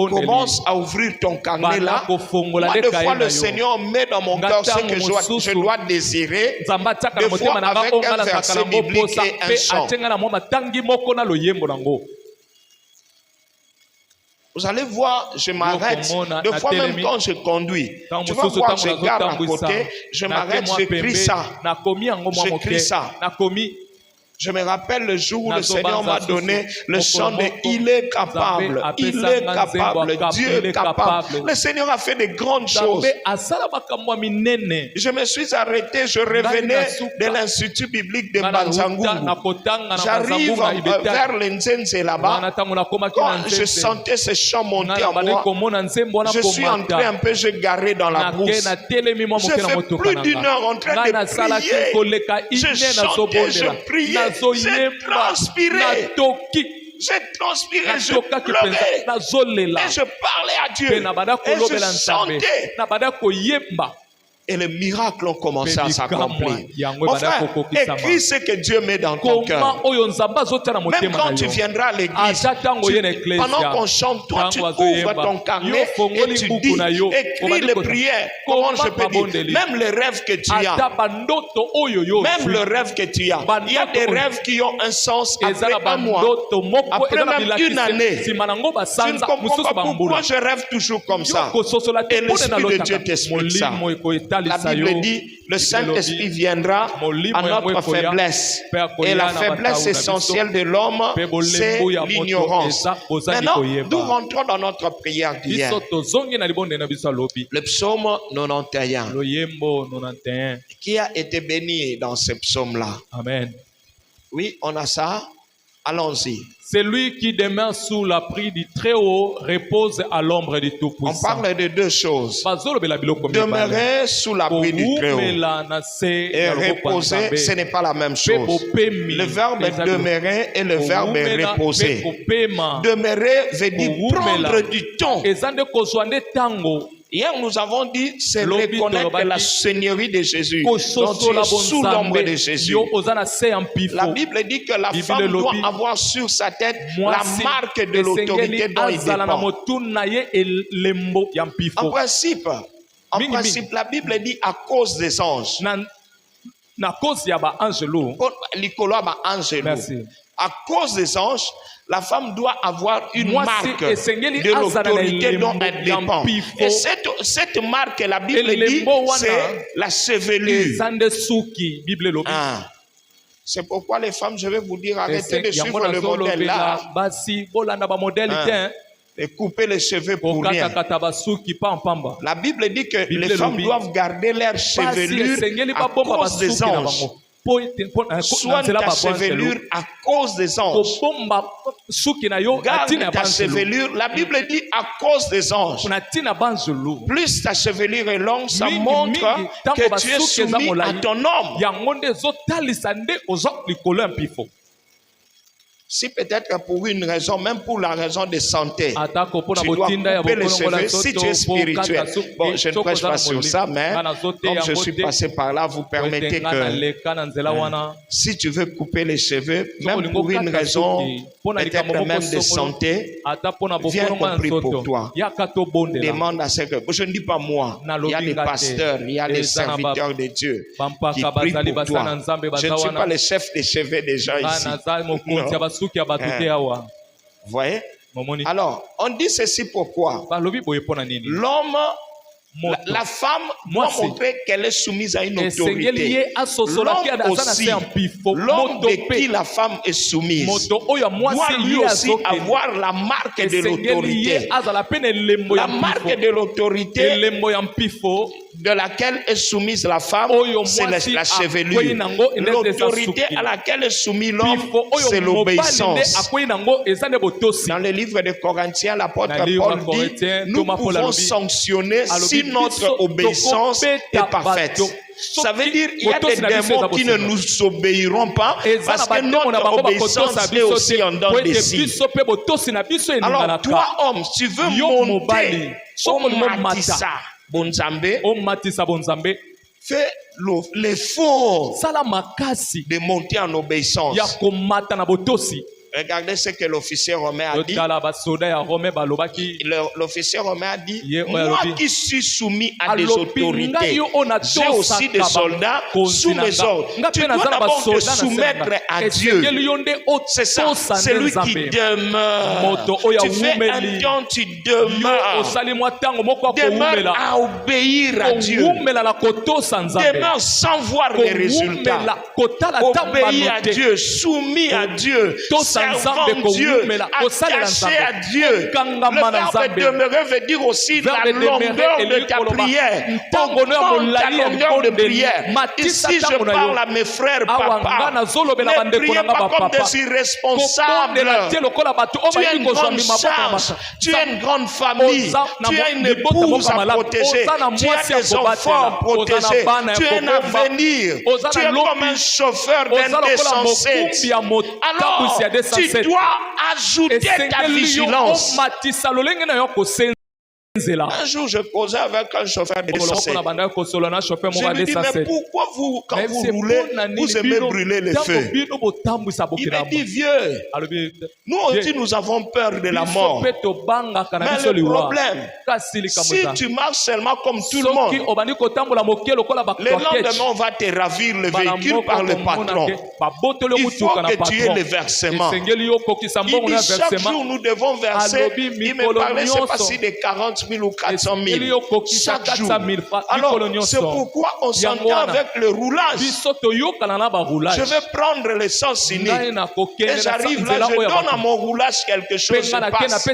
commence à ouvrir ton carnet là. Moi, des fois, le Seigneur met dans mon cœur ce que je dois désirer. Des fois, avec un verset biblique et un chant. Vous allez voir, je m'arrête. Des fois, même quand je conduis, tu vas voir, je garde à côté, je m'arrête, j'écris ça. J'écris ça. Je me rappelle le jour où le Seigneur m'a donné le chant de « Il est capable, il est capable, Dieu est capable ». Le Seigneur a fait de grandes choses. Je me suis arrêté, je revenais de l'Institut biblique de Banzangungu. J'arrive vers l'Nzenze là-bas. Quand je sentais ce chant monter en moi, je suis entré un peu, je garé dans la brousse. Je fais plus d'une heure en train de prier. Je chantais, je priais. J'ai transpiré, je pleurais, et je parlais à Dieu, et je chantais. Et les miracles ont commencé à s'accomplir. Mon frère, écris ce que Dieu met dans ton cœur. Même quand tu viendras à l'église, pendant qu'on chante, toi tu ouvres ton carnet et tu dis, écris les prières. Comment je peux dire? Même les rêves que tu as. Même le rêve que tu as. Il y a des rêves qui ont un sens après un mois, après même une année. Tu ne comprends pas pourquoi je rêve toujours comme ça. Et l'Esprit de Dieu t'explique ça. La Bible dit, le Saint-Esprit viendra à notre faiblesse. Et la faiblesse essentielle de l'homme, c'est l'ignorance. Maintenant, nous rentrons dans notre prière d'hier. Le psaume 91. Qui a été béni dans ce psaume-là? Amen. Oui, on a ça. Allons-y. Celui qui demeure sous l'abri du Très-Haut repose à l'ombre du Tout-Puissant. On parle de deux choses. Demeurer sous l'abri du Très-Haut et reposer, ce n'est pas la même chose. Le verbe demeurer et le verbe reposer. Demeurer veut dire prendre du temps. Hier, nous avons dit, c'est reconnaître la seigneurie de Jésus. Donc, tu es sous l'ombre de Jésus. La Bible dit que la femme doit avoir sur sa tête la marque de l'autorité dont il dépend. En principe, la Bible dit à cause des anges. À cause des anges, la femme doit avoir une marque de l'autorité dont elle dépend. Et cette marque, la Bible dit, c'est la chevelure. C'est pourquoi les femmes, je vais vous dire, arrêtez de suivre le modèle là. Et couper les cheveux pour rien. La Bible dit que les femmes doivent garder leur chevelure à cause des anges. Soigne ta chevelure à cause des anges. Garde ta chevelure. La Bible dit à cause des anges. Plus ta chevelure est longue, ça montre que tu es soumis à ton homme. Si peut-être pour une raison, même pour la raison de santé, tu dois couper les cheveux si tu es spirituel. Bon, je ne prêche pas sur ça, mais comme je suis passé par là, vous permettez que si tu veux couper les cheveux, même pour une raison peut-être même de santé, viens compris pour toi. Demande à ce que, je ne dis pas moi, il y a les pasteurs, il y a les serviteurs de Dieu qui prient pour toi. Je ne suis pas le chef des cheveux des gens ici. Vous voyez? Alors, on dit ceci pourquoi? L'homme, la femme doit montrer qu'elle est soumise à une autorité. L'homme aussi, l'homme de qui la femme est soumise, doit lui aussi avoir la marque de l'autorité. La marque de l'autorité de laquelle est soumise la femme, c'est la chevelure. L'autorité à laquelle est soumis l'homme, c'est l'obéissance. Dans le livre de Corinthiens, l'apôtre Paul dit, nous pouvons sanctionner si notre obéissance est parfaite. Ça veut dire qu'il y a des démons qui ne nous obéiront pas parce que notre obéissance est aussi en dents de scie. Alors toi homme, tu veux monter au Matissa Bonzambe, fais l'effort de monter en obéissance. Regardez ce que l'officier romain a dit. L'officier romain a dit, moi qui suis soumis à des autorités, j'ai aussi des soldats sous mes ordres. Tu dois d'abord te soumettre à Dieu. C'est ça, c'est lui qui demeure. Tu fais un temps, tu demeures. Demeure à obéir à Dieu. Demeure sans voir les résultats. Obéis à Dieu, soumis à Dieu. Servant Dieu, attaché à Dieu. Le verbe demeurer veut dire aussi la longueur de ta prière. Augmente ta longueur de prière. Ici, je parle à mes frères, papa. Ne priez pas comme des irresponsables. Tu as une grande charge. Tu as une grande famille. Tu as une épouse à protéger. Tu as des enfants à protéger. Tu as un avenir. Tu es comme un chauffeur d'un D107. Alors, tu dois ajouter ta vigilance. Un jour, je causais avec un chauffeur de D107. Je lui dis, mais pourquoi vous, quand vous roulez, vous aimez brûler les feux? Il m'a dit, vieux, nous aussi, nous avons peur de la mort. Mais le problème, si tu marches seulement comme tout le monde, le lendemain, on va te ravir le véhicule par le patron. Il faut que tu aies le versement. Il dit, chaque jour, nous devons verser. Il me parlait, c'est pas si de 40 000 ou 400 000 chaque jour. Alors, c'est pourquoi on s'entend avec le roulage. Je vais prendre l'essence cynique. Et j'arrive là, je donne à mon roulage quelque chose, je passe.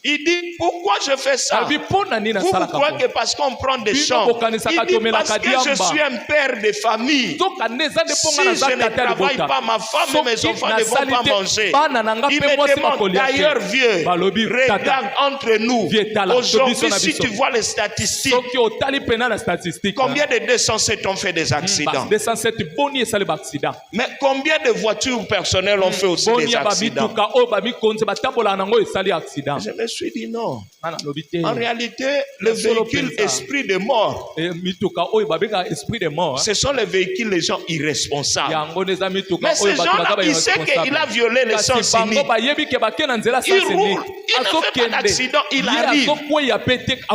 Il dit, pourquoi je fais ça? Vous croyez que parce qu'on prend des champs? Il dit, parce que je suis un père de famille. Si je ne travaille pas, ma femme et mes enfants ne vont pas manger. Il me demande, d'ailleurs, vieux, regarde entre nous. Aujourd'hui, si tu vois les statistiques, combien de 207 ont fait des accidents? Mais combien de voitures personnelles ont fait aussi des accidents? Je me suis dit non. En réalité, le véhicule esprit de mort, ce sont les véhicules des gens irresponsables. Mais ces gens-là, ils savent qu'il a violé les sens cyniques. Il roule, il ne fait pas d'accident, il arrive.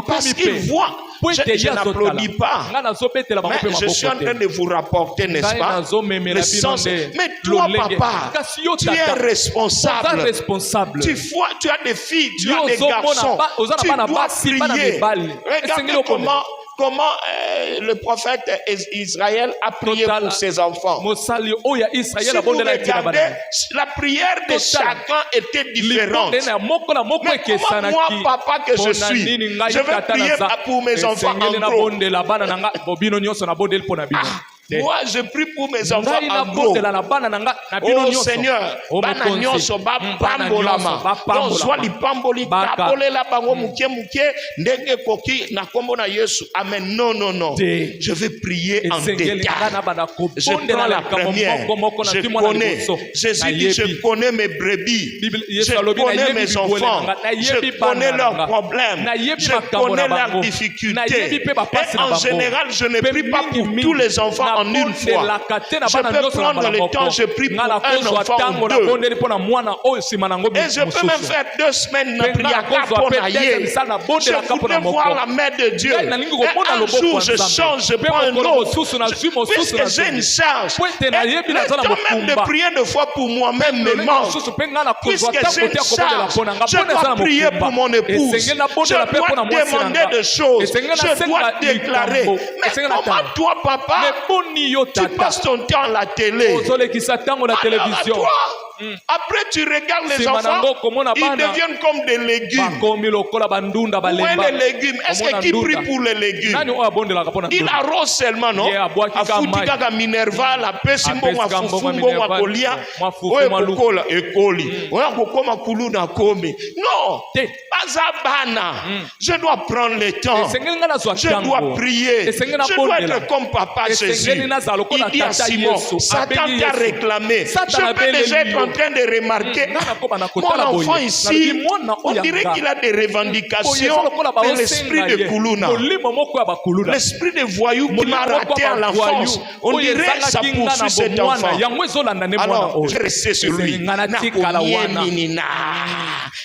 Parce qu'il voit. Je n'applaudis pas. Mais je suis en train de vous rapporter, n'est-ce pas, le sens. Mais toi, papa, tu es responsable. Tu as des filles, tu as des garçons. Tu dois prier. Regardez comment le prophète Israël a prié pour ses enfants. Si vous regardez, la prière de chacun était différente. Mais comment moi, papa que je suis, je vais prier pour mes enfants en gros. Moi, je prie pour mes enfants en gros. Oh Seigneur, bana nyonso ba pambolama. Donc soit li pamboli kabolela bango muke ndenge koki na kombo na Yesu. Amen. Non. Je vais prier en détail. Je prends la première. Je connais. Jésus dit, je connais mes brebis. Je connais mes enfants. Je connais leurs problèmes. Je connais leurs difficultés. Et en général, je ne prie pas pour tous les enfants en une fois. Je peux prendre le temps, je prie pour un enfant ou deux. Et je peux même faire 2 semaines de prière pour naïe. Je voudrais voir la main de Dieu. Et un jour, je change, je prends un autre. Puisque j'ai une charge. Et le temps même de prier 2 fois pour moi-même me manque. Puisque j'ai une charge, je dois prier pour mon épouse. Je dois demander des choses. Je dois déclarer. Mais comment toi, papa, tu passes ton temps à la télé? Alors, toi, après tu regardes les enfants, ils deviennent comme des légumes. Où est les légumes? Est-ce que qui prie pour les légumes? Il arrose seulement, non? Afutika Minerva, la pesimbo wa fufumbo wa kolia, oe kukola ekoli, oe kukoma kuluna komi. Non, azabana. Je dois prendre le temps. Je dois prier. Je dois être comme papa Jésus. Il dit à Simon, Satan t'a réclamé. Je peux déjà être en train de remarquer, mon enfant ici, on dirait qu'il a des revendications de l'esprit de Kuluna. L'esprit de voyou qui m'a raté à l'enfance. On dirait que ça poursuit cet enfant. Alors, je restais sur lui.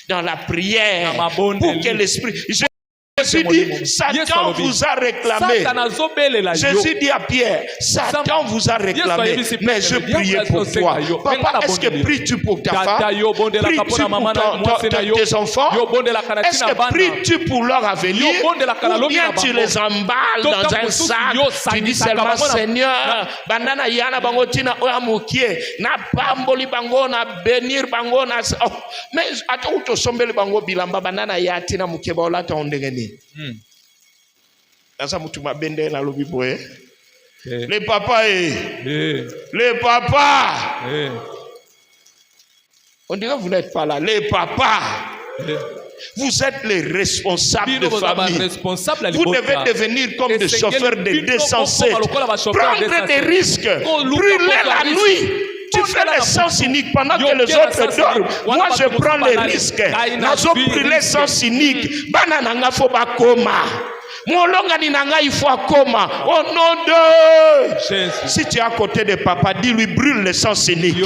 Dans la prière, pour que l'esprit... Jésus dit, Satan vous a réclamé. Jésus dit à Pierre, Satan vous a réclamé, mais je priais pour toi. Papa, est-ce que pries-tu pour ta femme? Pries-tu pour tes enfants? Est-ce que pries-tu pour leur avenir? Ou bien tu les emballes dans un sac? Tu dis seulement, Seigneur, banana yana bango tina oyamukie, na pamboli bango, na bénir bango, na... Mais attends, où tu sombeli bango bilamba, banana yatina mukeba olata ondengeni. Les papas, les papas, on dirait que vous n'êtes pas là. Les papas, vous êtes les responsables de famille. Vous devez devenir comme des chauffeurs de 207. Prendre des risques, brûler la nuit. Tu fais les sens uniques pendant que les autres dorment. Moi, je prends les risques. Nazo brûler sens unique. Banana foba koma. Il faut coma. Au nom de... Si tu es à côté de papa, dis-lui brûle le sens unique.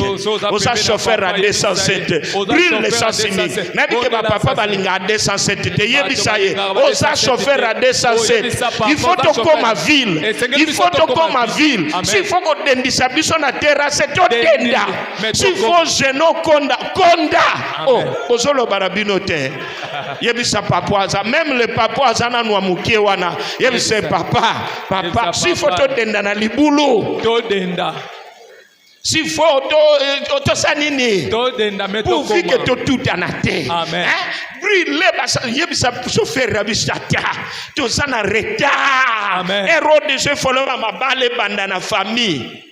Osa chauffeur à 207. Brûle le sens unique. Même que papa balinga à 207. Osa chauffeur à 207. Il faut te comme à ville. Il faut te comme à ville. S'il faut qu'on donne sa biche na terre, c'est tout tenda. S'il faut geno konda. Oh, ozolo barabinote. Yebisa papa. Même le papa zana noa mukie wana. Yebisa papa. S'il faut te denda na libulu. S'il faut to sanini. Pourvu que tout en a été. Amen. Brûler yebisa chauffeur rabisata. To sana retard. Hérode je follow ma balle banda na famille.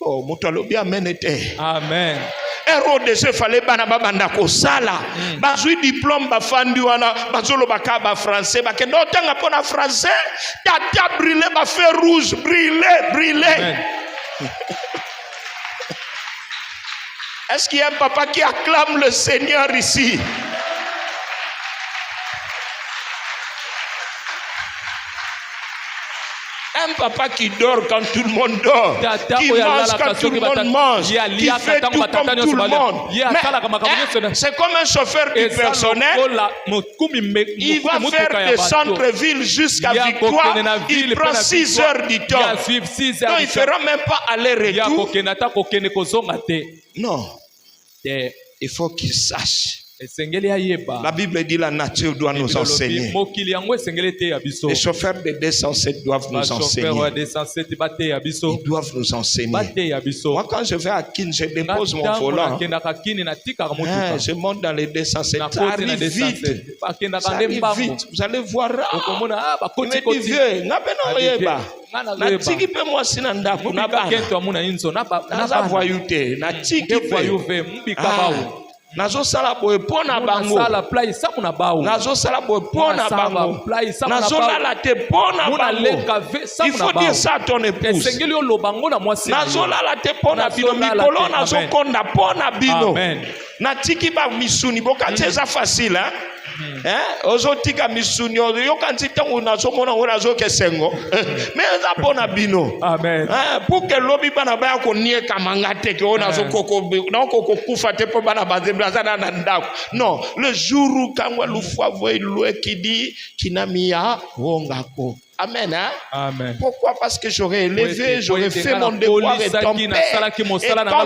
Oh, mutalo bien menete. Amen. Hérode se fallait bana banda ko sala. Bazui diplôme ba fandi wana bazolo baka ba français ba kendo tanga pona français tata brûler ba feu rouge brûler. Est-ce qu'il y a un papa qui acclame le Seigneur ici? Un papa qui dort quand tout le monde dort, qui mange quand tout le monde mange, qui fait tout comme tout le monde. Mais c'est comme un chauffeur du personnel. Il va faire des centres-villes jusqu'à Victoire. Il prend 6 heures du temps. Donc il ne fera même pas aller-retour. Non. Il faut qu'il sache La Bible dit la nature doit nous enseigner. Les chauffeurs de 207 doivent nous enseigner. Ils doivent nous enseigner. Moi, quand je vais à Kin, je dépose mon volant. Je monte dans les 207. Ça arrive vite. Ça arrive vite. Vous allez voir. Il me dit, vieux, na tiki pe moi si na ndako na ba na voyouté na tiki pe nazo sala boye pona bango nazo sala boye pona bango nazo lala te pona bango. Il faut dire ça à ton épouse. Nazo lala te pona bino mikolo nazo konda pona bino na tiki ba misuni boka teza facile hein. Ozotika misuni yo kanti tango nazomona onazo kesengo mais za pona bino amen pour que lobi bana ba ko nie kamanga te ke onazo koko na koko kufa te po bana bazembla za na ndako non le jour où kangwa lufwa voye loe kidi kinamia wongako. Amen, hein? Amen. Pourquoi? Parce que j'aurais élevé, j'aurais fait mon devoir et tombé. Et quand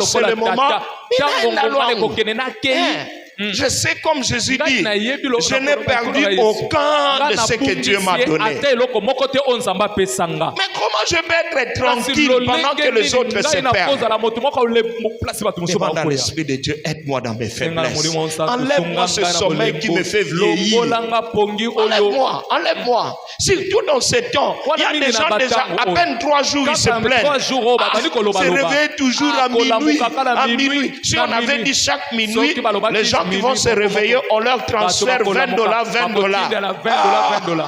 c'est le moment, je sais comme Jésus dit, je n'ai perdu aucun de ce que Dieu m'a donné. Mais comment je peux être tranquille pendant que les autres se perdent? Demande à l'Esprit de Dieu, aide-moi dans mes faiblesses. Enlève-moi ce sommeil qui me fait vieillir. Enlève-moi, enlève-moi. Surtout dans ces temps, il y a des gens déjà à peine 3 jours, ils se plaignent. Se réveiller toujours à minuit. Si on avait dit chaque minuit, les gens qui vont se réveiller, on leur transfère $20, $20.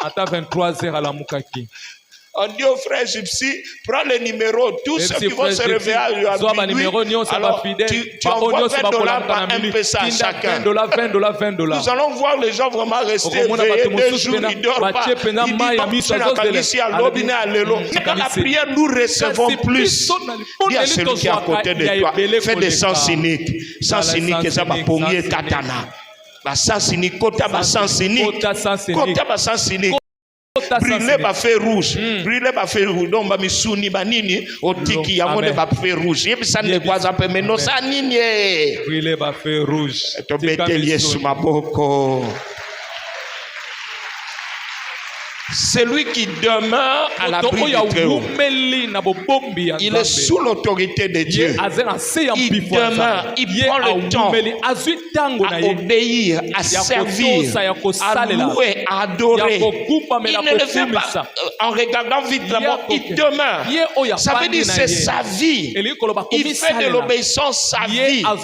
Attends 23 heures à la Mukaki. On dit au frère Gypsy, prends les numéros, tous ceux qui vont se réveiller à minuit, alors tu envoies $20 par M-Pesa à chacun. Nous allons voir les gens vraiment rester éveillés 2 jours, ils ne dorment pas. Ils disent, dans la prière, nous recevons plus. Dis à celui qui est à côté de toi, fais des sens cyniques. Sens cyniques, et ça va pogner katana. Sens cynique, kota ba sens cynique. Kota ba sens cynique. Brûler ba feu rouge, brûler ba feu rouge. Donc ba misuni ba nini otiki ya mone ba feu rouge. Yebi ça ne quoi ça peut mais non ça nini. Brûler ba feu rouge. To betelier sous ma boko. Celui qui demeure à l'abri du Très-Haut, il est sous l'autorité de Dieu. Il demeure, il prend le temps à obéir, à servir, à louer, à adorer. Il ne le fait pas en regardant vite d'abord, il demeure. Ça veut dire c'est sa vie. Il fait de l'obéissance sa vie. La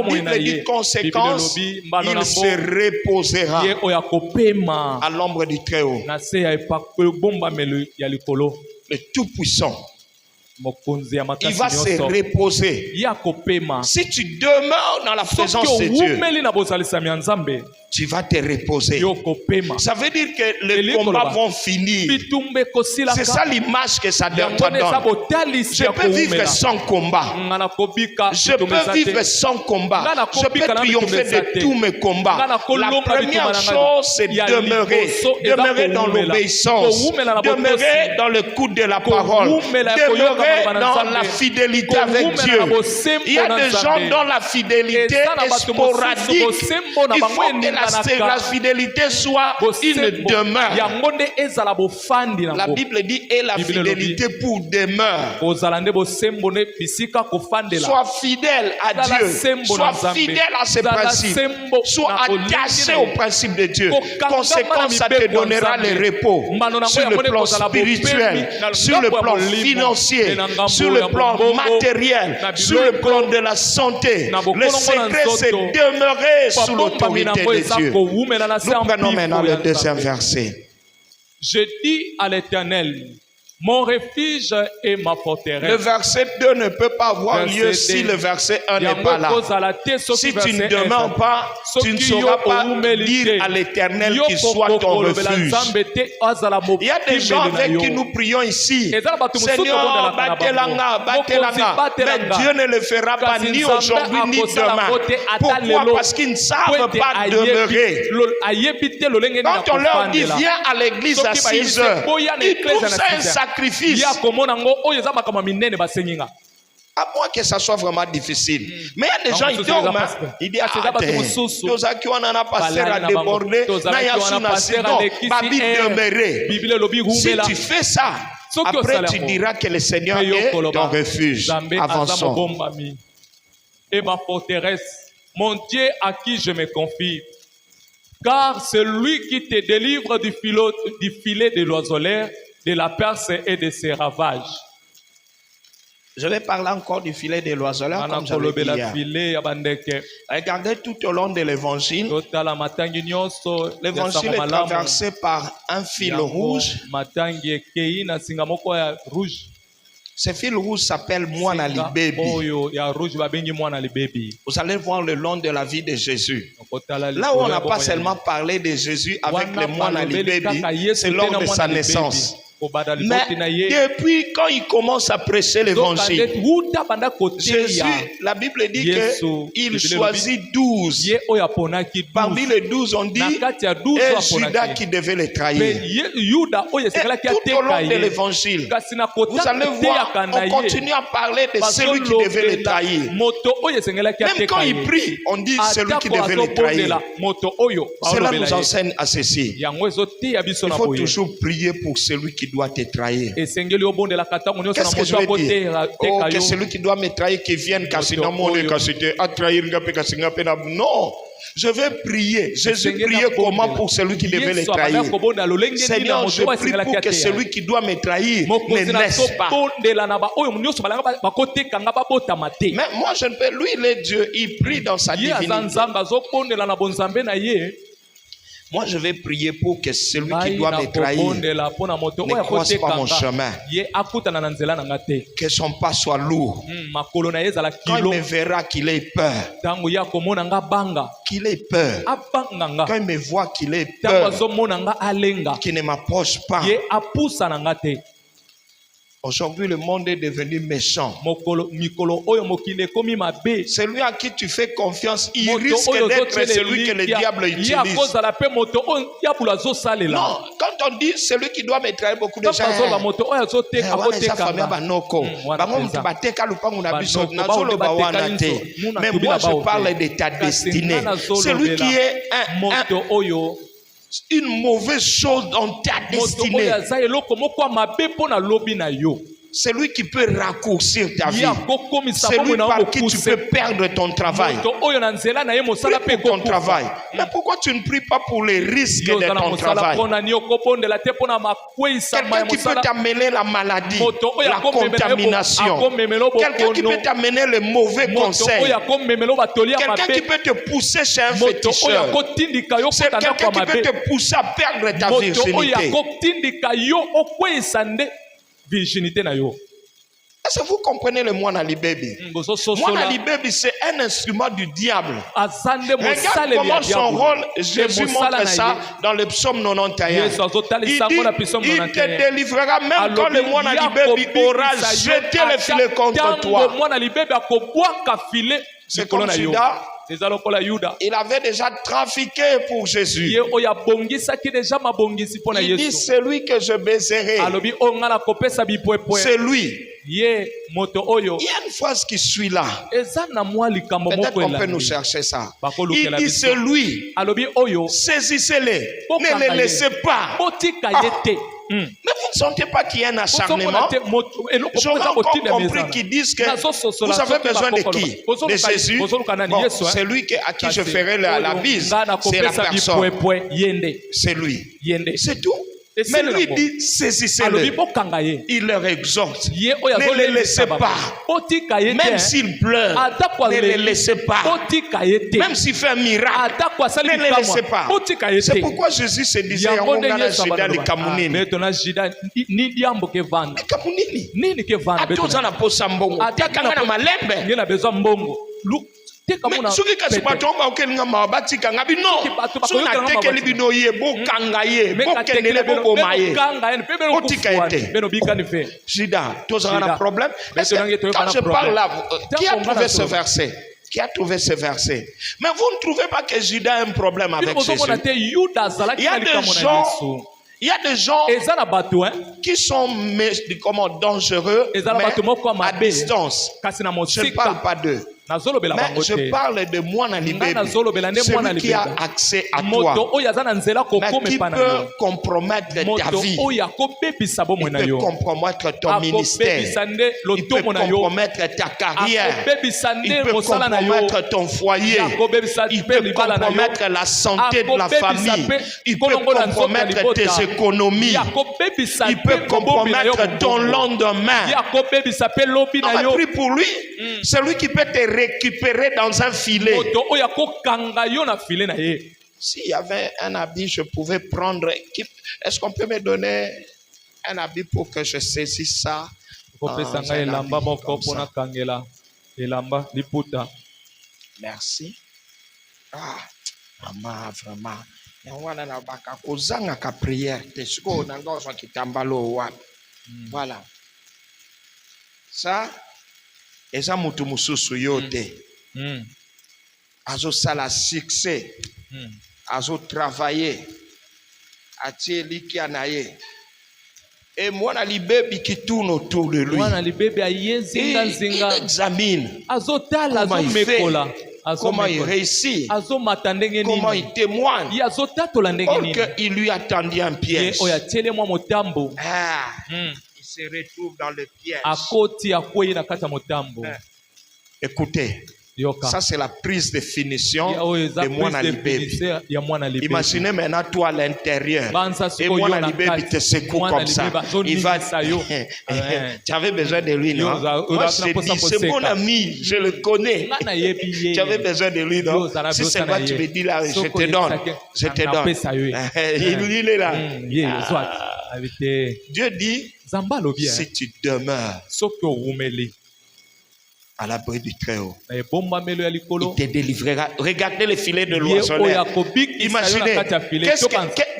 Bible dit conséquence, il se reposera à l'ombre du Très-Haut. Le Tout-Puissant, il va se reposer. Si tu demeures dans la présence de Dieu, tu vas te reposer. Ça veut dire que les combats vont finir. C'est ça l'image que ça donne. Je peux vivre sans combat. Je peux vivre sans combat. Je peux triompher de tous mes combats. La première chose, c'est demeurer. Demeurer dans l'obéissance. Demeurer dans le coup de la parole. Demeurer dans la fidélité avec Dieu. Il y a des gens dont la fidélité est sporadique. Il faut que la fidélité soit une demeure. La Bible dit et la fidélité pour demeure. Sois fidèle à Dieu. Sois fidèle à ses principes. Sois attaché aux principes de Dieu. Conséquence, ça te donnera le repos sur le plan spirituel, sur le plan financier, sur le plan matériel, sur le plan de la santé. Le secret, c'est demeurer sous l'autorité de Dieu. Nous prenons maintenant le deuxième verset. Je dis à l'Éternel, mon refuge et ma forteresse. Le verset 2 ne peut pas avoir lieu si le verset 1 n'est pas là. Si tu ne demeures pas, tu ne sauras pas dire à l'Éternel qu'il soit ton refuge. Il y a des gens avec qui nous prions ici. Seigneur, batelanga. Mais Dieu ne le fera pas ni aujourd'hui ni demain. Pourquoi? Parce qu'ils ne savent pas demeurer. Quand on leur dit viens à l'église à 6h, ils trouvent ça un sacrifice. À moins que ça soit vraiment difficile. Mais il y a des gens, ils dorment. Ils disent, ah, qui on en a passé à déborder, si tu fais ça, après tu diras que le Seigneur est ton refuge. Avançons. Et ma forteresse, mon Dieu à qui je me confie. Car c'est lui qui te délivre du filet de l'oiseleur, de la perce et de ses ravages. Je vais parler encore du filet de l'oiseleur, comme j'avais dit hier. Regardez tout au long de l'évangile. L'évangile est traversé par un fil rouge. Ce fil rouge s'appelle Mwana Libebi. Vous allez voir le long de la vie de Jésus. Là où on n'a pas seulement parlé de Jésus avec le Mwana Libebi, c'est lors de sa naissance. Mais depuis quand il commence à prêcher l'évangile, Jésus, la Bible dit qu'il choisit 12. Parmi les 12, on dit et Judas qui devait le trahir. Et tout au long de l'évangile, vous allez voir, on continue à parler de celui qui devait le trahir. Même quand il prie, on dit celui qui devait le trahir. Cela nous enseigne à ceci. Il faut toujours prier pour celui qui doit te trahir. Qu'est-ce que je veux dire? Oh, que celui qui doit me trahir qui vienne non. Je vais prier. Jésus priait comment pour celui qui devait le trahir? Seigneur, je prie pour que celui qui doit me trahir ne naisse pas. Mais moi, je ne peux. Lui, il est Dieu. Il prie dans sa divinité. Moi, je vais prier pour que celui qui doit me trahir ne croise pas mon chemin. Que son pas soit lourd. Quand il me verra qu'il ait peur. Qu'il ait peur. Quand il me voit qu'il ait peur. Qu'il ne m'approche pas. Aujourd'hui, le monde est devenu méchant. Celui à qui tu fais confiance, il risque d'être celui que le diable utilise. Non, quand on dit celui qui doit me trahir, beaucoup de gens mais moi je parle de ta destinée. Celui qui est une mauvaise chose dans ta destinée. Celui qui peut raccourcir ta vie. Celui par qui tu peux perdre ton travail. Prie pour ton travail. Mais pourquoi tu ne pries pas pour les risques de ton travail? Quelqu'un qui peut t'amener la maladie, la contamination. Quelqu'un qui peut t'amener les mauvais conseils. Quelqu'un qui peut te pousser chez un féticheur. C'est quelqu'un qui peut te pousser à perdre ta virginité. Est-ce que vous comprenez le Mwana Libebi? Mwana Libebi, c'est un instrument du diable. Regarde comment son rôle, Jésus montre ça dans le psaume 91. Il dit, il te délivrera même quand le Mwana Libebi aura jeté le filet contre toi. C'est comme Judas. Il avait déjà trafiqué pour Jésus. Il dit celui que je baiserai. C'est lui. Il y a une phrase qui suit là. Peut-être qu'on peut nous chercher ça. Il dit c'est lui. Saisissez-les. Ne les laissez pas. Mais vous ne sentez pas qu'il y a un acharnement? J'aurais encore compris qu'ils disent que vous avez besoin de qui? De Jésus. Bon, c'est lui à qui je ferai la bise. C'est la personne. C'est lui. C'est tout. Mais lui dit, saisissez-le. Il leur exhorte. Ne les laissez pas. Même s'il pleure, ne les laissez pas. Même s'il fait un miracle, ne les laissez pas. C'est pourquoi Jésus se disait, quand je parle là, qui a trouvé ce verset? Qui a trouvé ce verset? Mais vous ne trouvez pas que Judas a un problème avec Jésus? Il y a des gens, Il y a des gens qui sont dangereux, mais à distance. Je ne parle pas d'eux. Mais je parle de moi, celui qui a accès à toi, mais qui peut compromettre ta vie. Il peut compromettre ton ministère. Il peut compromettre ta carrière. Il peut compromettre ton foyer. Il peut compromettre la santé de la famille. Il peut compromettre tes économies. Il peut compromettre ton lendemain. On a pris pour lui, celui qui peut te récupérer dans un filet. S'il y avait un habit, je pouvais prendre. Est-ce qu'on peut me donner un habit pour que je saisisse ça? Merci. Ah, maman, vraiment. Voilà. Ça, et ça, mutu mususu yote. Azo sala succès. Azo travailler. Atie liki anaye. Et moi, na libebi qui tourne autour de lui. Il examine comment il fait, comment il réussit, comment il témoigne. Il lui a tendu un piège. Il se retrouve dans le piège. Écoutez. Ça, c'est la prise de finition de Mwana Libebi. Imaginez maintenant toi à l'intérieur. Et Mwana Libebi te secoue comme ça. Il va. Tu avais besoin de lui, non? Moi, je te dis, c'est mon ami, je le connais. Tu avais besoin de lui, non? Si c'est quoi tu me dis là, je te donne. Je te donne. Il est là. Dieu dit, si tu demeures à l'abri du Très-Haut, il te délivrera. Regardez les filets de l'oiseleur. Imaginez,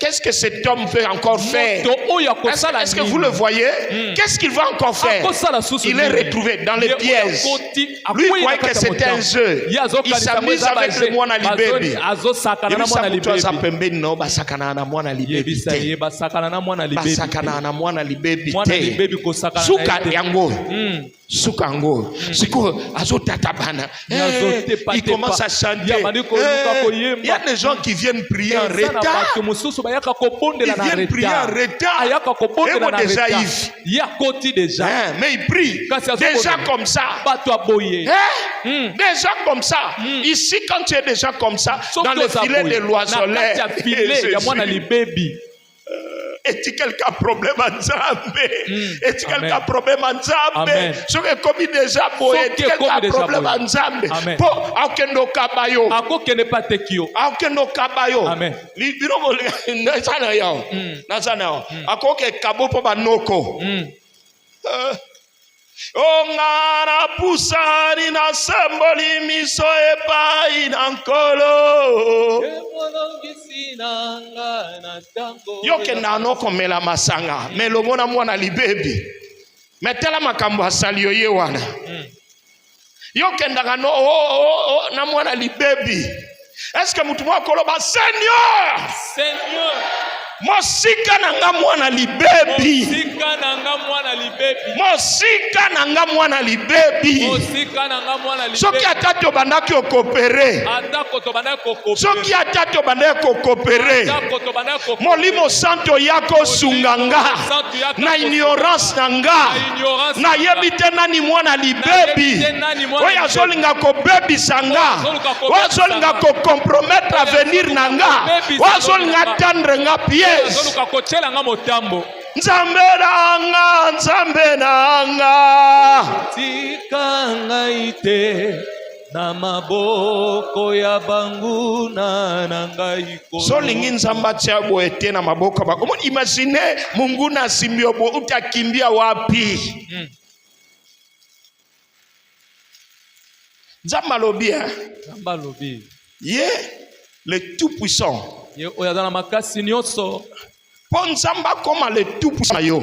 qu'est-ce que cet homme peut encore faire? Est-ce que vous le voyez? Qu'est-ce qu'il va encore faire? Il est retrouvé dans les pièges. Lui croyait que c'était un jeu. Il s'amuse avec le Mwana Libebi. Sukango, il commence à chanter. Il y a des gens qui viennent prier en retard. Ils viennent prier en retard. Et moi déjà Yves. Mais ils prient déjà comme ça. Déjà comme ça. Ici, quand tu es déjà comme ça, dans le filet de l'oiseleur, est-il quelqu'un problème en Zambé? Est-il quelqu'un problème en Zambé? Ce que comme déjà beau, est-il quelqu'un problème en Zambé? Pour aucun kabayo. Aucun pas tekio. Aucun kabayo. Amen. Libiro nazana yao. Nazana yao. Aucun kabo pour banoko. Ongana pusani na semboli miso epai na nkolo. Yoke na anoko mela masanga. Melomona Mwana Libebi. Metela makambo asali yoye wana. Yoke ndanga no na Mwana Libebi. Est-ce que mutu mwako loba Seigneur? Seigneur. Mosika nanga Mwana Libebi. Mosika nanga Mwana Libebi. Mosika nanga Mwana Libebi. Mosika nanga Mwana Libebi. Soki atato bandaki okopere. Atako to bandaki okopere. Soki atato bandaki okopere. Atako to bandaki okopere. Molimo santo yako sunganga. Na ignorance nanga. Na yebite nani Mwana Libebi. Oya zolinga ko bebi sanga. Oya zolinga ko compromettre avenir nanga. Oya zolinga tendre nga pied. Nzambe nanga tikanga ite na maboko ya banguna nanga iko solingi nzamba tiabo ete na maboko ba. Imagine Mungu na simbio bo utakimbia wapi? Nzamba lobi. Le tout puissant. Ponzamba comme le tout puissant yo.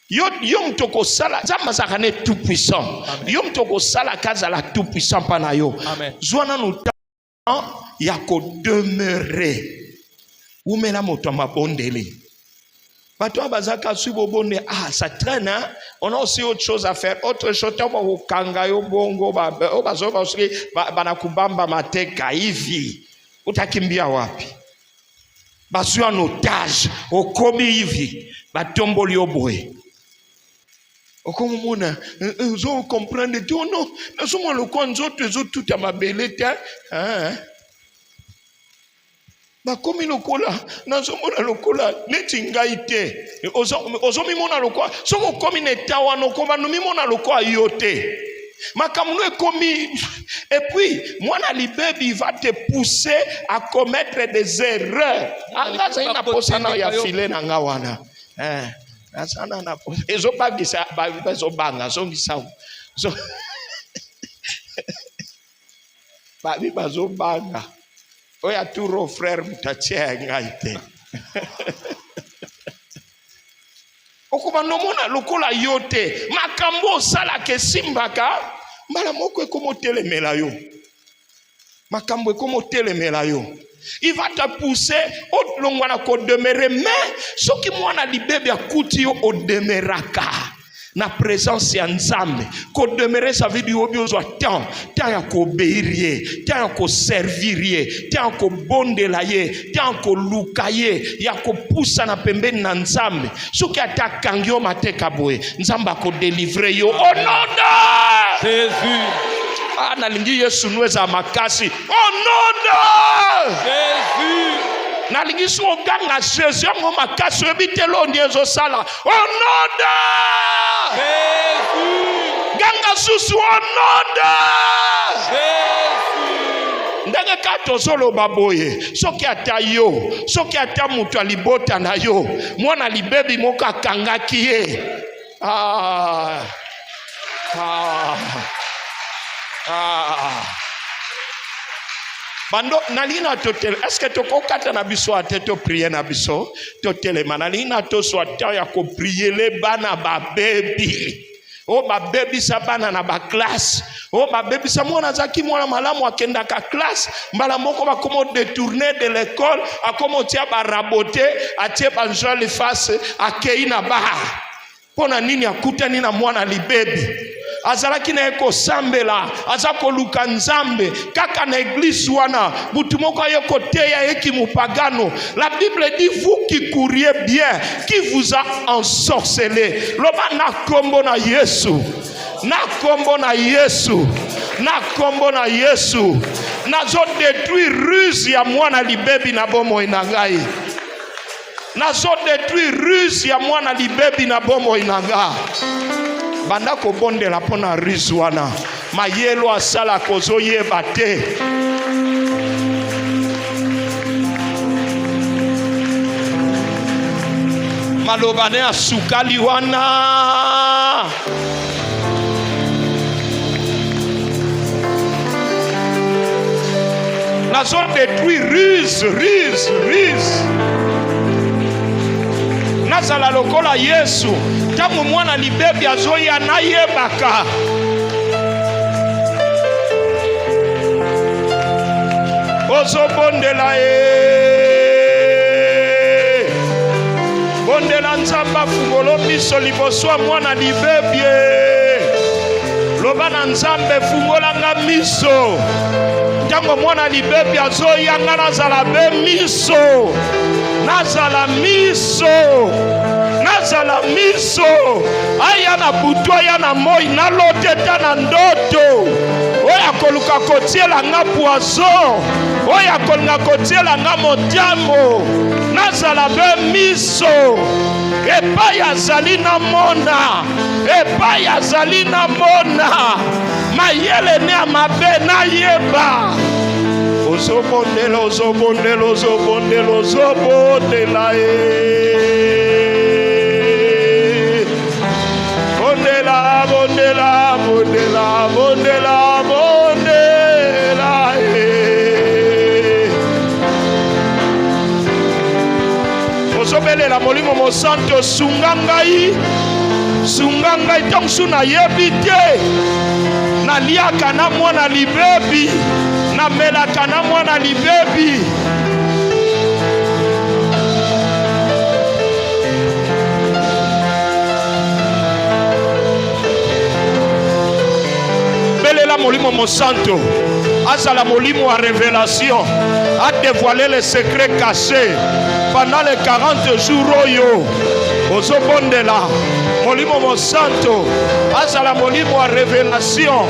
Yo mtoko sala zamba zakane tout puissant. Yo mtoko sala kazala tout puissant pana yo. Zwana nous temps ya ko demeurer. umela moto mabondeli. Bato bazaka subo bonde, ça traîne, hein? On a aussi autre chose à faire. Autre chose, au kangayo bongo, banakubamba mateka hivi. Utakimbia wapi? Basu en otage, okomi hivi, batomboli oboe. Okomona, vous comprenez tout, non? Nous sommes le coin d'autres, tout à ma belette, hein? Bakomi lokola nazomona lokola neti ngai te ozomi mona lokola soko komi netawa nokoma no mimona lokola yote makamno ekomi. Et puis mwana libebi va te pousser à commettre des erreurs. Anga zaina posana ya file na ngawana asana na ezobagisa bazobanga zongisa so babi bazobanga. Oya turo frère mutachia ngaite. Okuba nomona lokola yote makambo sala ke simbaka mbala moko ekomo telemela yo. Makambo ekomo telemela yo. Il va te pousser au longwana ko demeurer mais soki mwana libebi akuti yo o demeraka. Na présence ya nzambe ko demeurer ça veut dire obiozo temps ya ko obéirie temps ya ko servirie temps ya ko bondela ye temps ya ko lukaye ya ko poussa na pembeni na nzambe soki atakangio mateka boye nzamba ko délivrer yo au nom de Jésus. Na lingi Yesu nweza makasi au nom de Jésus. Na lingi so ganga Jésus ngo makasi ebitelo ndiezo sala au nom de Jésus. Ganga susu onoda. Jésus. Ndenge kato solo baboye. Soki ata yo. Soki ata mutu alibota na yo. Mwana libebi moka kangaki ye. Bando nalina totel. Est-ce que toko kata na biso ate to prier na biso? Totele manalina to so ata ya ko prier le bana ba baby. Oh ba baby sa bana na ba classe. Oh ba baby sa mwana zaki mwana malamu akenda ka classe. Mbala moko ba komo détourner de l'école, a komo tia ba raboter, a tia ba njoli face akei na ba. Pona nini akutani na mwana libebi? Azalaki na eko sambela azako luka nzambe kaka na église wana butu moko yeko teya eki mupagano. La Bible dit vous qui couriez bien, qui vous a ensorcelé. Loba na kombo na Yesu, na kombo na Yesu, na kombo na Yesu, nazo détruire ruse ya mwana libebi na bomo inangai. Nazo détruire ruse ya mwana libebi na bomo inanga. Banda ko bonde la pona rizwana mayelo asala kozoye bate malobane asukali wana la zone détruit ruse nazala lokola Yesu tango mwana libebi azoya nayebaka ozobondela bondela nzamba fungolo miso liboso mwana libebi loba na nzambe fungolanga miso tango mwana libebi azoya nazala be miso nazala miso aya na butu aya na moi na loteta na ndoto oya koluka kotiela nga poison oya kolinga kotiela nga motiamo nazala be miso epai azali na mona mayele ne ya mabe nayeba ozobondela bondela ozobelela molimo mosanto sunga ngai tonsu na yebi te naliaka na mwana libebi namelaka na mwana libebi Molimo Monsanto, azala molimo à révélation, a dévoilé les secrets cachés pendant les 40 jours oyo. Ozobondela, Molimo Monsanto, azala molimo à révélation,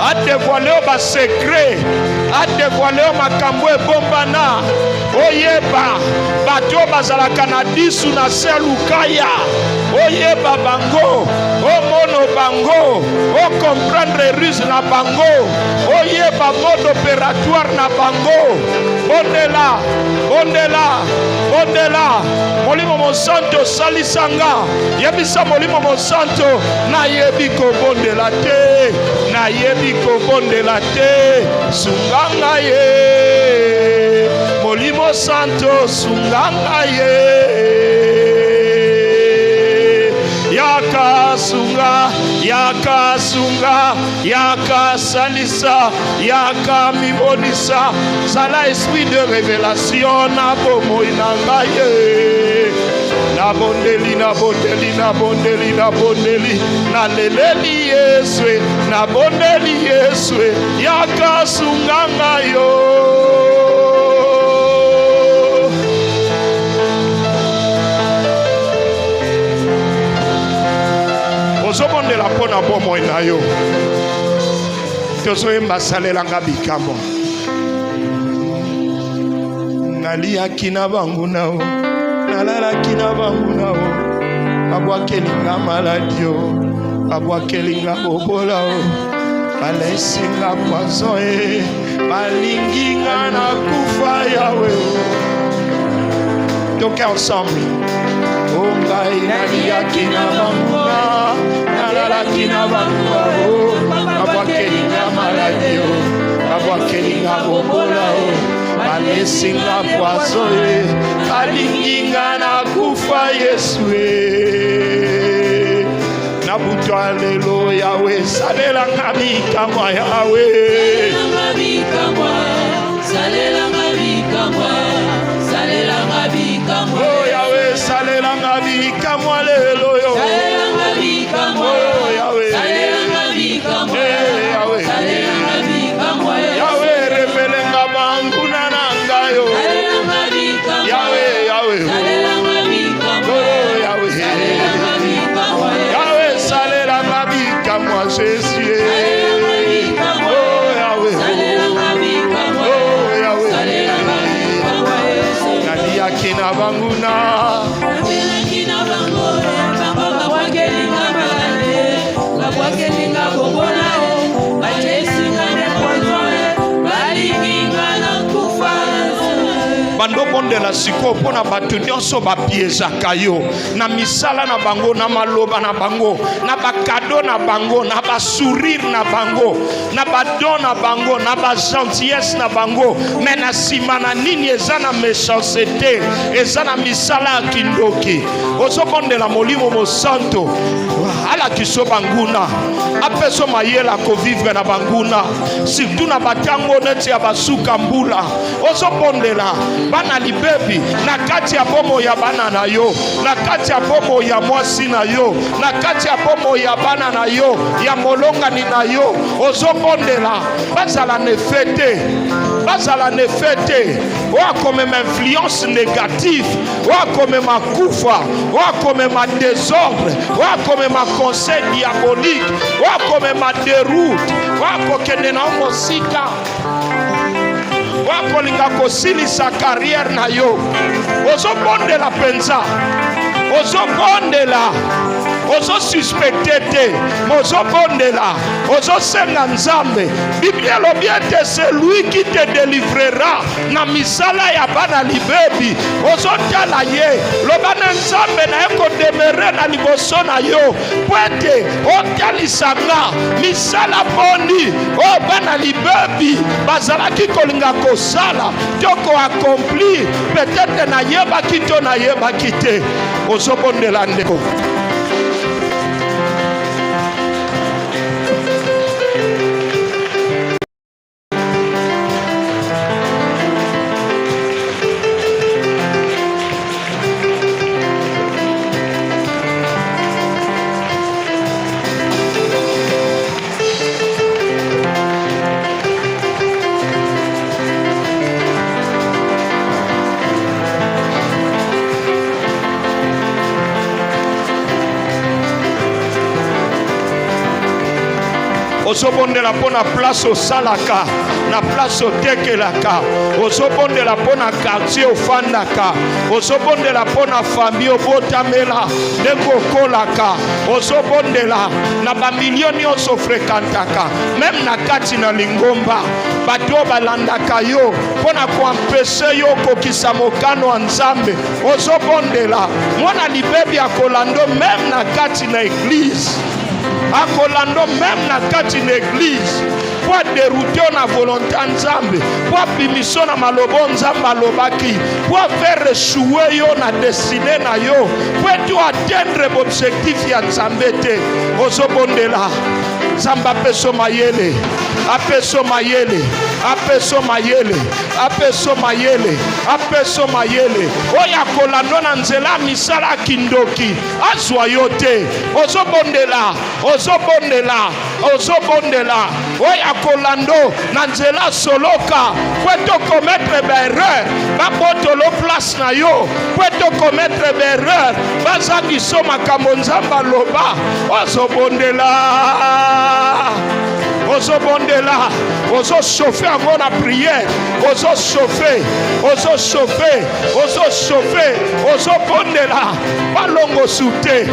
a dévoilé ma secret, a dévoilé ma makambo bombana. Oyeba, bato bazala kanadisu na selukaya. Oyeba bango, o mono bango, o comprendre ruse na bango. Oyeba mode opératoire na bango. Bondela, bondela, bondela. Molimo Monsanto salisanga. Yebisa Molimo Monsanto na yebi ko bondela te, na yebi ko bondela te. Sunganga ye, Molimo Santo sunganga ye. Yaka sunga, yaka sunga, yaka salisa, yaka mibonisa. Zala esprit de révélation na bomo inanga ye. Na bondeli, na bondeli, na bondeli, na bondeli, na leleli yeswe, na bondeli yeswe, yaka sunganga yo. Ozobondela pona bomo na yo. Tozoyemba salelanga bikambo. Naliaki na bangu nao, nalalaki na bangu nao, babwakelinga maladio, babwakelinga bobola o, balesinga poison e, balinginga na kufa yawe o. Donc ensemble, o ngai naliaki na bangu nao, nalalaki na bangu nao, babwakelinga maladio, babwakelinga bobola o, balesinga poison e, balinginga na kufa Yesu e. Na butwa lelo Yawe, salela ngabikamwa Yawe, salela ngabikamwa, salela ngabikamwa, salela ngabikamwa. Oh Yawe, salela ngabikamwa lelo yo, salela ngabikamwa, oh Yawe, salela ngabikamwa, Yawe, salela ngabikamwa, Yawe revelenga bangu na nanga yo, salela ngabikamwa, Yawe, Yawe, salela ngabikamwa, oh Yawe, salela ngabikamwa, Yawe, salela ngabikamwa Jésus, salela ngabikamwa, oh Yawe, salela ngabikamwa, oh Yawe, salela ngabikamwa, naliaki na bangu na. Nabelaki na bango, bango babwakelinga malade, babwakelinga bobola o, balesinga ne poison, balinginga na kufa. Bando bondela siko pona bato nyonso bapiezaka yo na misala na bango, na maloba na bango, na bakado na bango, na basourire na bango, na badon na bango, na bagentillesse na bango. Mais na sima na nini eza na méchanceté, eza na misala ya kindoki. Ozobondela Molimo Monsanto alakiso banguna, apeso mayela kovivre na banguna, surtout na batango neti ya basuka mbula. Ozobondela bana libebi na kati ya bomo ya bana na yo, na kati ya bomo ya mwasi na yo, na kati ya bomo ya bana na yo, ya molongani na yo. Ozobondela bazala ne fete, bazala ne fete, wakomema influence négative, wakomema kufa, wakomema désordre, wakomema conseil diabolique, wakomema déroute, wakokende na mosika, wakolinga kosilisa carrière na yo. Ozobondela penza, ozobondela, ozosuspecte te, ozobondela, ozosenga Nzambe. Bible elobi ete celui qui te délivrera na misala ya bana libebi. Ozotala ye, loba na Nzambe na ye kodemere na liboso na yo, po ete otalisanga misala poni o bana libebi bazalaki kolinga kosala to koaccomplir, peut-être na yebaki to na yebaki te. Ozobondela ndeko. ozobondela pona place osalaka, na place otekelaka, ozobondela pona quartier ofandaka, ozobondela pona famille obotamela ndenge okolaka, ozobondela na bamilio nyonso ofrekantaka, même na kati na lingomba bato balandaka yo pona kuampeshe yo kokisa mokano wa Nzambe, ozobondela mwana libebi akolando même na kati na église, akolando même na kati na église po dérouter na volonté Nzambe, po bimiso na malobo Nzambe alobaki, po faire échouer yo na destinée na yo, po tu atteindre l'objectif ya Nzambe te, ozobondela Nzambe apeso mayele, apeso mayele, apeso mayele, apeso mayele, apeso mayele, oya kolando na nzela misala kindoki azwa yo te, ozobondela, ozobondela, ozobondela, oya kolando na nzela soloka kweto commettre erreur babotolo place na yo, kweto commettre erreur bazabiso makambo Nzambe aloba, ozobondela, ozobondela, ozochauffer avant la prière, ozochauffer, ozochauffer, ozochauffer, ozobondela balongo soute.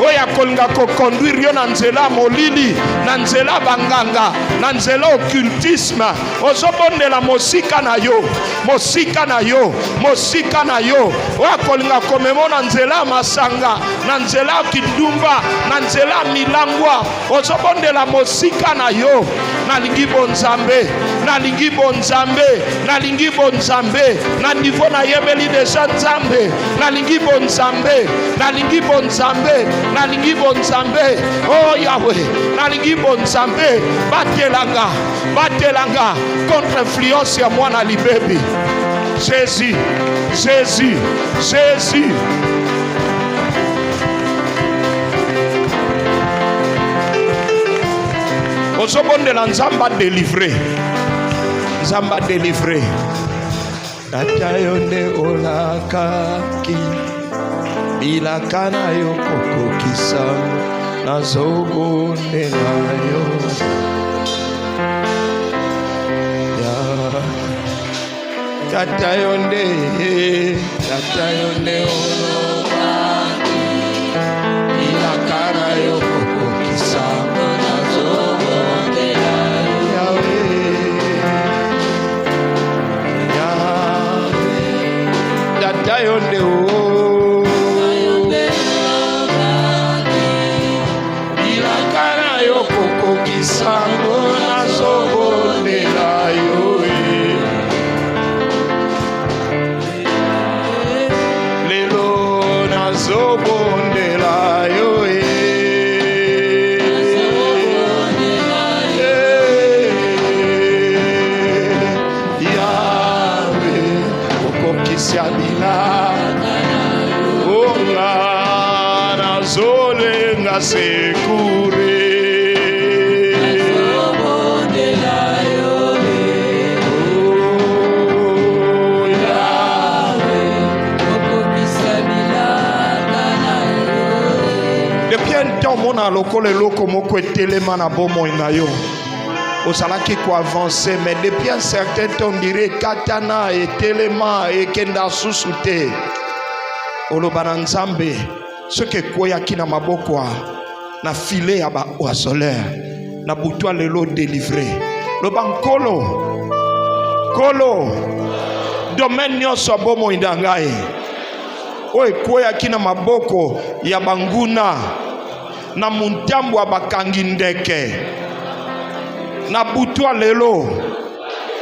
Oya kolinga ko conduire yo na nzela molili, na nzela banganga, na nzela occultisme, ozobondela mosika na yo, mosika na yo, mosika na yo. Oya kolinga komemo na nzela masanga, na nzela kindumba, na nzela milangwa, ozobondela mosika na yo. Nalingi bonzambe, nalingi bonzambe, nalingi bonzambe, na niveau na yebeli deja Nzambe, nalingi bonzambe, nalingi bonzambe, nalingi bonzambe, oh Yahweh, nalingi bonzambe, batelanga, batelanga contre influence ya mwana libebi. Jésus, Jésus, Jésus. Ozobondela Nzamba délivré, Nzamba délivré. Tata yonde olakaki bilakana yo kokokisa nazobondela yo ya tata yonde olakaki bilakana yo kokokisa nazobondela Yahweh, tata yonde sango nazobondela yo lelo nazobondela yo Yawe okokisa bilaka onga nazolenga sekure mona lokole loko moko etelema na bomoi na yo ozalaki ko avancer mais depuis un certain temps on dirait katana etelema ekenda susu te oloba na Nzambe soki ekoyaki na maboko na filet ya baoiseleur na butwa lelo délivré loba nkolo kolo domaine nyonso bomoi na ngai oyo ekoyaki na maboko ya banguna na muntambo wa bakangi ndeke na butwa lelo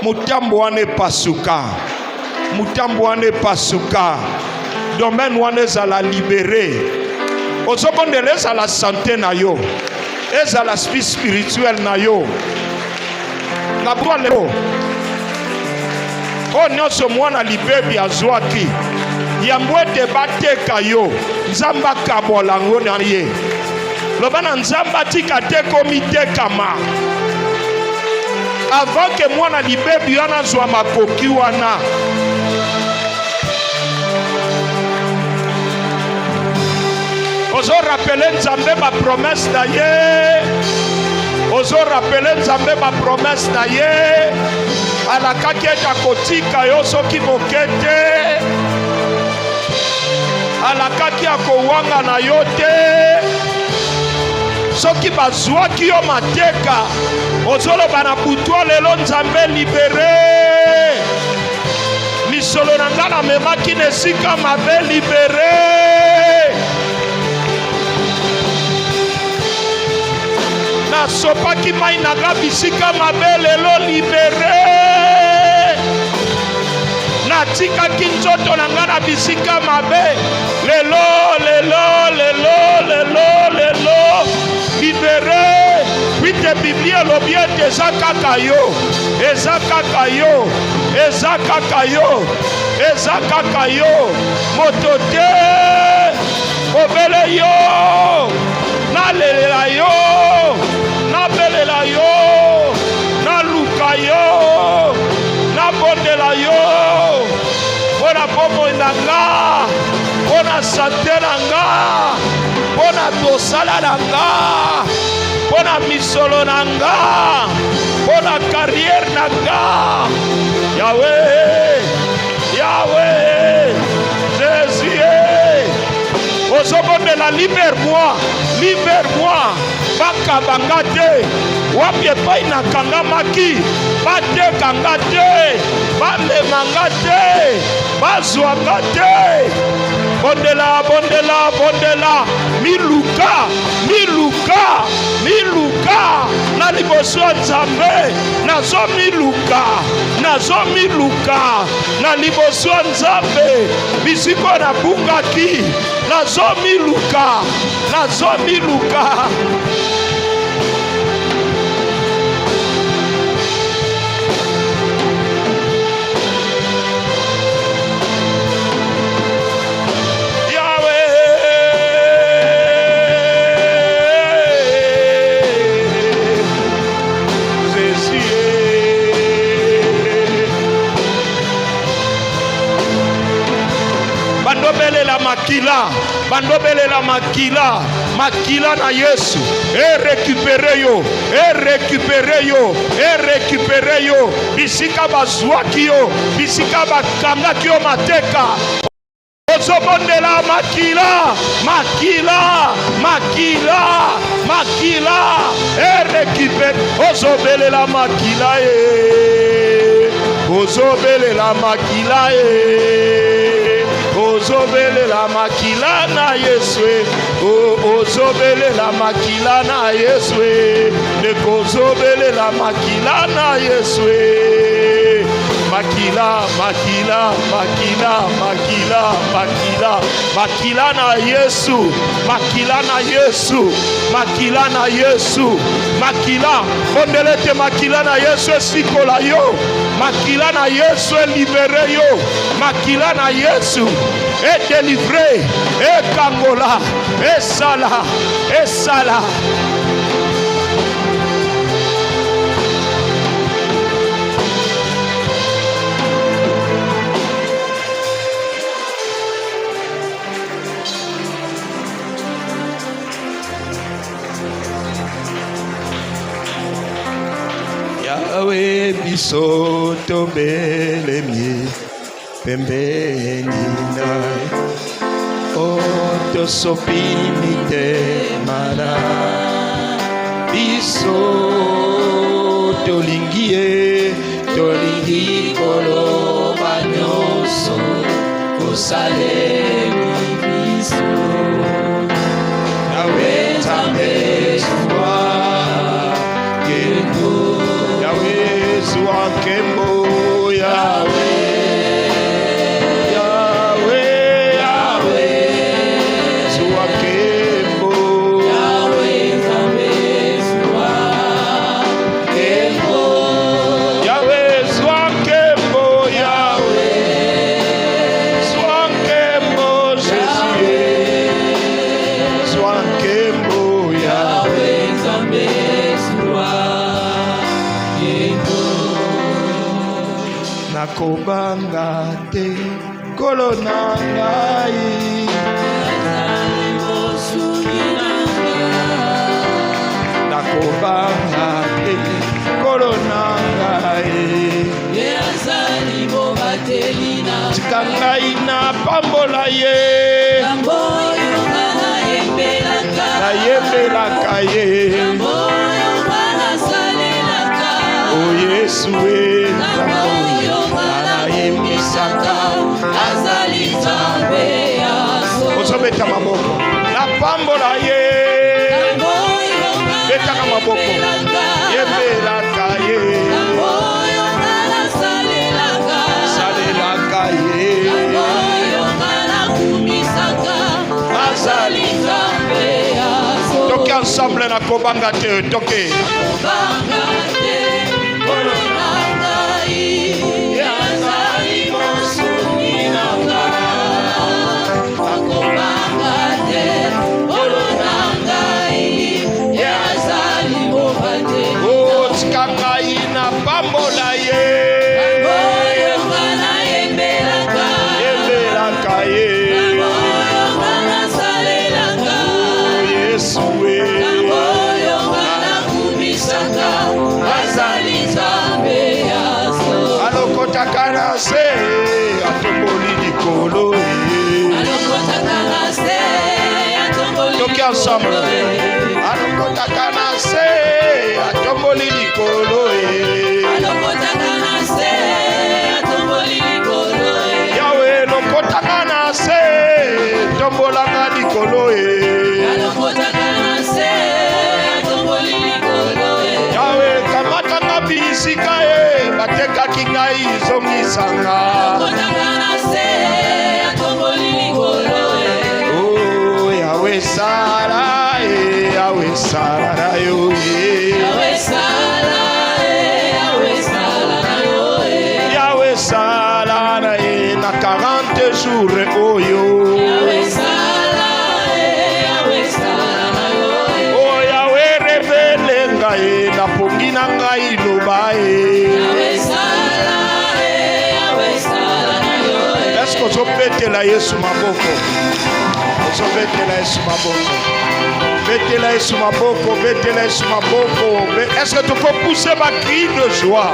mutambo wane pasuka, mutambo wane pasuka, domaine wane zala libéré, ozobondele ezala santé na yo, ezala spirituel na yo na butwa lelo o nyonso mwana libebi azwaki yambo ete bateka yo Nzambe akabola ngo na ye lobana Nzamba tika te komitekama avant que moi na libebi wana zwa makoki wana. Ozo rappeler Nzambe ma promesse na ye. Ozo rappeler Nzambe ma promesse na ye. Alakaki eta kotika yo soki mokete. Alakaki akowanga na yo te. Soki bazwaki yo mateka. Ozoloba na butwa lelo Nzambe libere. Misolo na nga na memaki nesika mabe libere. Na sopaki mai na nga bisika mabe lelo libere. Na tikaki nzoto na nga na bisika mabe lelo libere. Wite Biblia lobi ete eza kaka yo. Eza kaka yo. Eza kaka yo. Eza kaka yo. Moto te obele yo. Nalela yo. Nabelela yo. Naluka yo. Nabondela yo. Bona bomo nanga. Bona sante nanga. Bona tosala nanga. Bona misolo nanga. Bona carrière nanga. Yahweh. Yahweh. Jésus. Ozobondela libère-moi. Libère-moi. Baka bangate. Wapi epai na kangamaki. Bate kangate. Bale mangate. Bazwangate. Bondela, bondela, bondela. Miluka, miluka, miluka. Na liboso Nzambe. Nazo miluka, nazo miluka. Na liboso Nzambe. Bisiko na bungaki. Nazo miluka, nazo miluka. Bandobele la makila. Makila na Yesu. Récupérez yo. Récupérez yo. Récupérez yo. Bisika bazwaki yo. Bisika bakangaki yo mateka. Ozobondela makila. Makila. Makila. Makila. Récupérez. Ozobele la makila. Ozobele la makila. Ozobele la makila na Yesu. Ozobele la makila na Yesu. Nekozobele la makila na Yesu. Makila, makila, makila, makila, makila. Makila na Yesu. Makila na Yesu. Makila na Yesu. Makila. Bondelete makila na Yesu esikola yo. Makila na Yesu libere yo. Makila na Yesu est délivré, et kangola, et sala, et sala. Yahweh biso tombele mie. Pembeni nae otosopini te mara biso tolingie tolingi koloba nyonso kosalemi biso Yawe Nzambe zwa kembo Yawe zwa kembo Yawe Yahweh, Zambé, Soua, Yégo. nakobanga te kolo na ngai nakobanga te kolo na ngai tika ngai na pambola ye nayembelaka ye o Yesu nayembisaka ozobeta maboko na pambola ye betaka maboko yembelaka ye salelaka ye toke ensemble na kobanga te toke toki ensemble alokotaka na se atomboli likolo Yawe lokotaka na se tombolaka likolo Yawe kamataka bisika batekaki ngai zongisanga Sala, Yahweh Sala, Yahweh Sala, Yahweh Sala, na 40 jours, oh yo. Yahweh Sala, oh Yahweh révèle ngai na pongi na ngai lobae. Yahweh Sala, est-ce que je peux te la Yesu maboko? Est-ce que tu peux pousser ma cri de joie?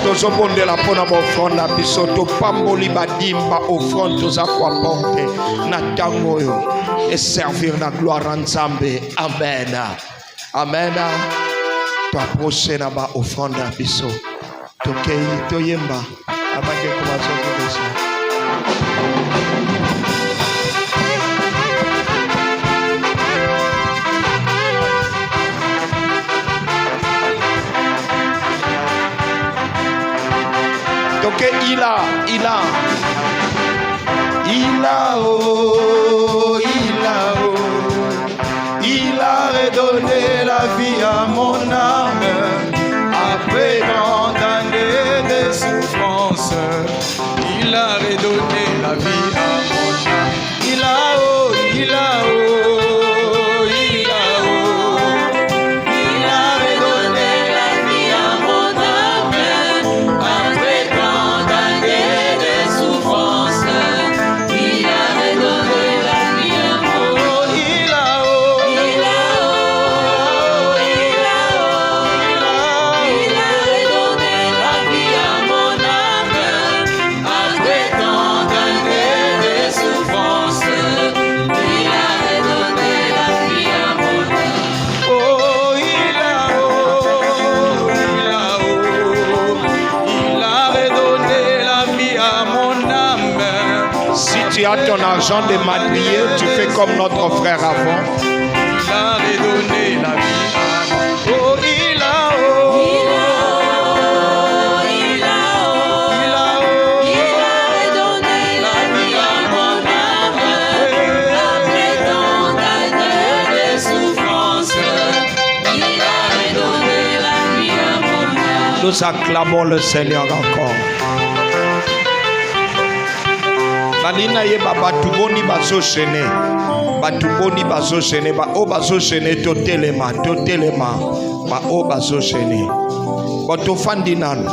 Tozobonde la pona offrande biso to pamboli badimba offrande toza kwa porte na tango yo et servir la gloire en Nzambe. Amen. Amen. To approcher na ba offrande biso. Tokei toyemba. Avant que commence à vous donc il a redonné la vie à mon âme après tant d'années de souffrance. Il a redonné la vie à mon âme. Il a redonné la vie à mon âme après tant d'années de souffrance. Il a redonné la vie à mon âme. Il a redonné la vie à mon âme après tant d'années de souffrance. Il a redonné la vie à mon âme. Oh, il a redonné la vie à mon âme. Si tu as ton argent de madrier, tu fais comme notre frère avant. Il a redonné la vie à mon âme. Oh, il a redonné la vie à mon âme après tant d'années de souffrance. Il a redonné la vie à mon âme. Nous acclamons le Seigneur encore. Nalina yeba batuboni bazoshene. Batuboni bazoshene ba o bazoshene totelema. ba o bazo gêné ba tofandi nanu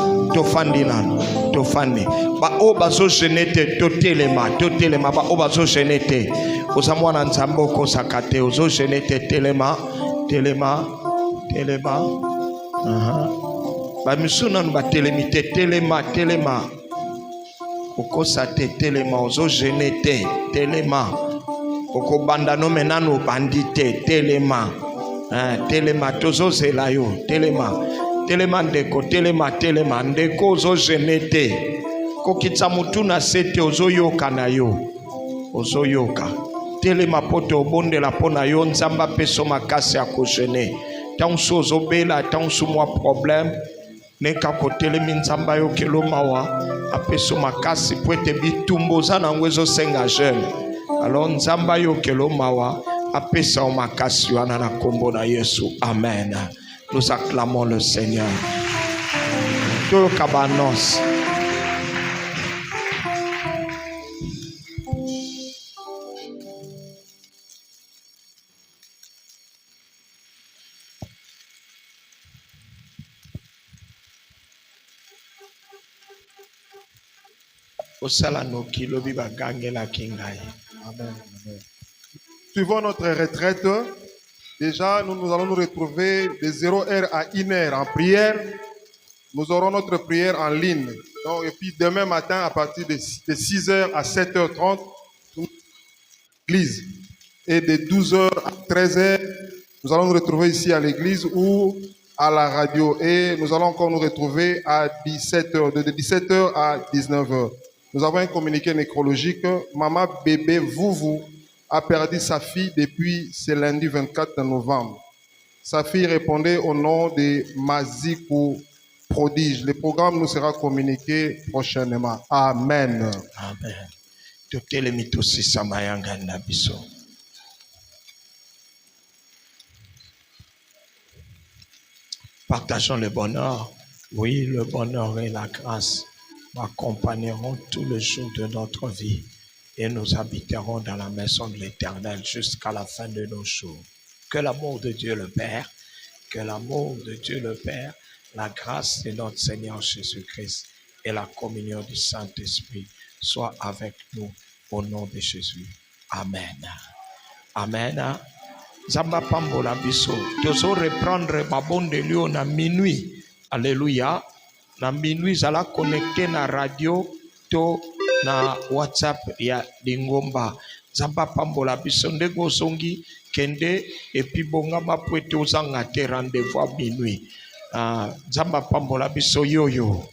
ba o bazo gêné te totelema ba o bazo gêné te ozamwana nzambe ko sakate ozo gêné te telema ba misuna ba telemi te telema okosa te telema ozo gêné te telema okobanda no menano bandite telema tozo zela yo telema ndeko ozo gêné te kokitsa mutu na sete ozo yoka na yo ozo yoka telema poto obondela pona yo nzamba peso makasi ya ko gêné tanso ozo bela tanso mwa problème neka ko telemi nzamba yo kelo mawa apeso makasi pwete bitumbo za na ngwezo senga jeune alors nzamba yo kelo mawa apesa makasi wana na kombo na Yesu. Amen. Nous acclamons le Seigneur. Tout cabanos. Suivant notre retraite, déjà nous allons nous retrouver de 0h à 1h en prière. Nous aurons notre prière en ligne. Donc, et puis demain matin, à partir de 6h à 7h30, l'église. Et de 12h à 13h, nous allons nous retrouver ici à l'église ou à la radio. Et nous allons encore nous retrouver à 17h, de 17h à 19h. Nous avons un communiqué nécrologique. Maman bébé Vouvou a perdu sa fille depuis ce lundi 24 novembre. Sa fille répondait au nom de Mazikou Prodige. Le programme nous sera communiqué prochainement. Amen. Amen. Partageons le bonheur. Oui, le bonheur et la grâce m'accompagneront tous les jours de notre vie et nous habiterons dans la maison de l'Éternel jusqu'à la fin de nos jours. Que l'amour de Dieu le Père, la grâce de notre Seigneur Jésus-Christ et la communion du Saint-Esprit soient avec nous au nom de Jésus. Amen. Amen. Zamba pambola biso. Tozo reprendre babonde lio na minuit. Alléluia. Na minuit zala connecté na radio to na WhatsApp ya Lingomba. Zamba pambola biso ndego zongi kende epi bonga mapwete ozanga te rendez-vous à minuit. Zamba pambola biso yoyo.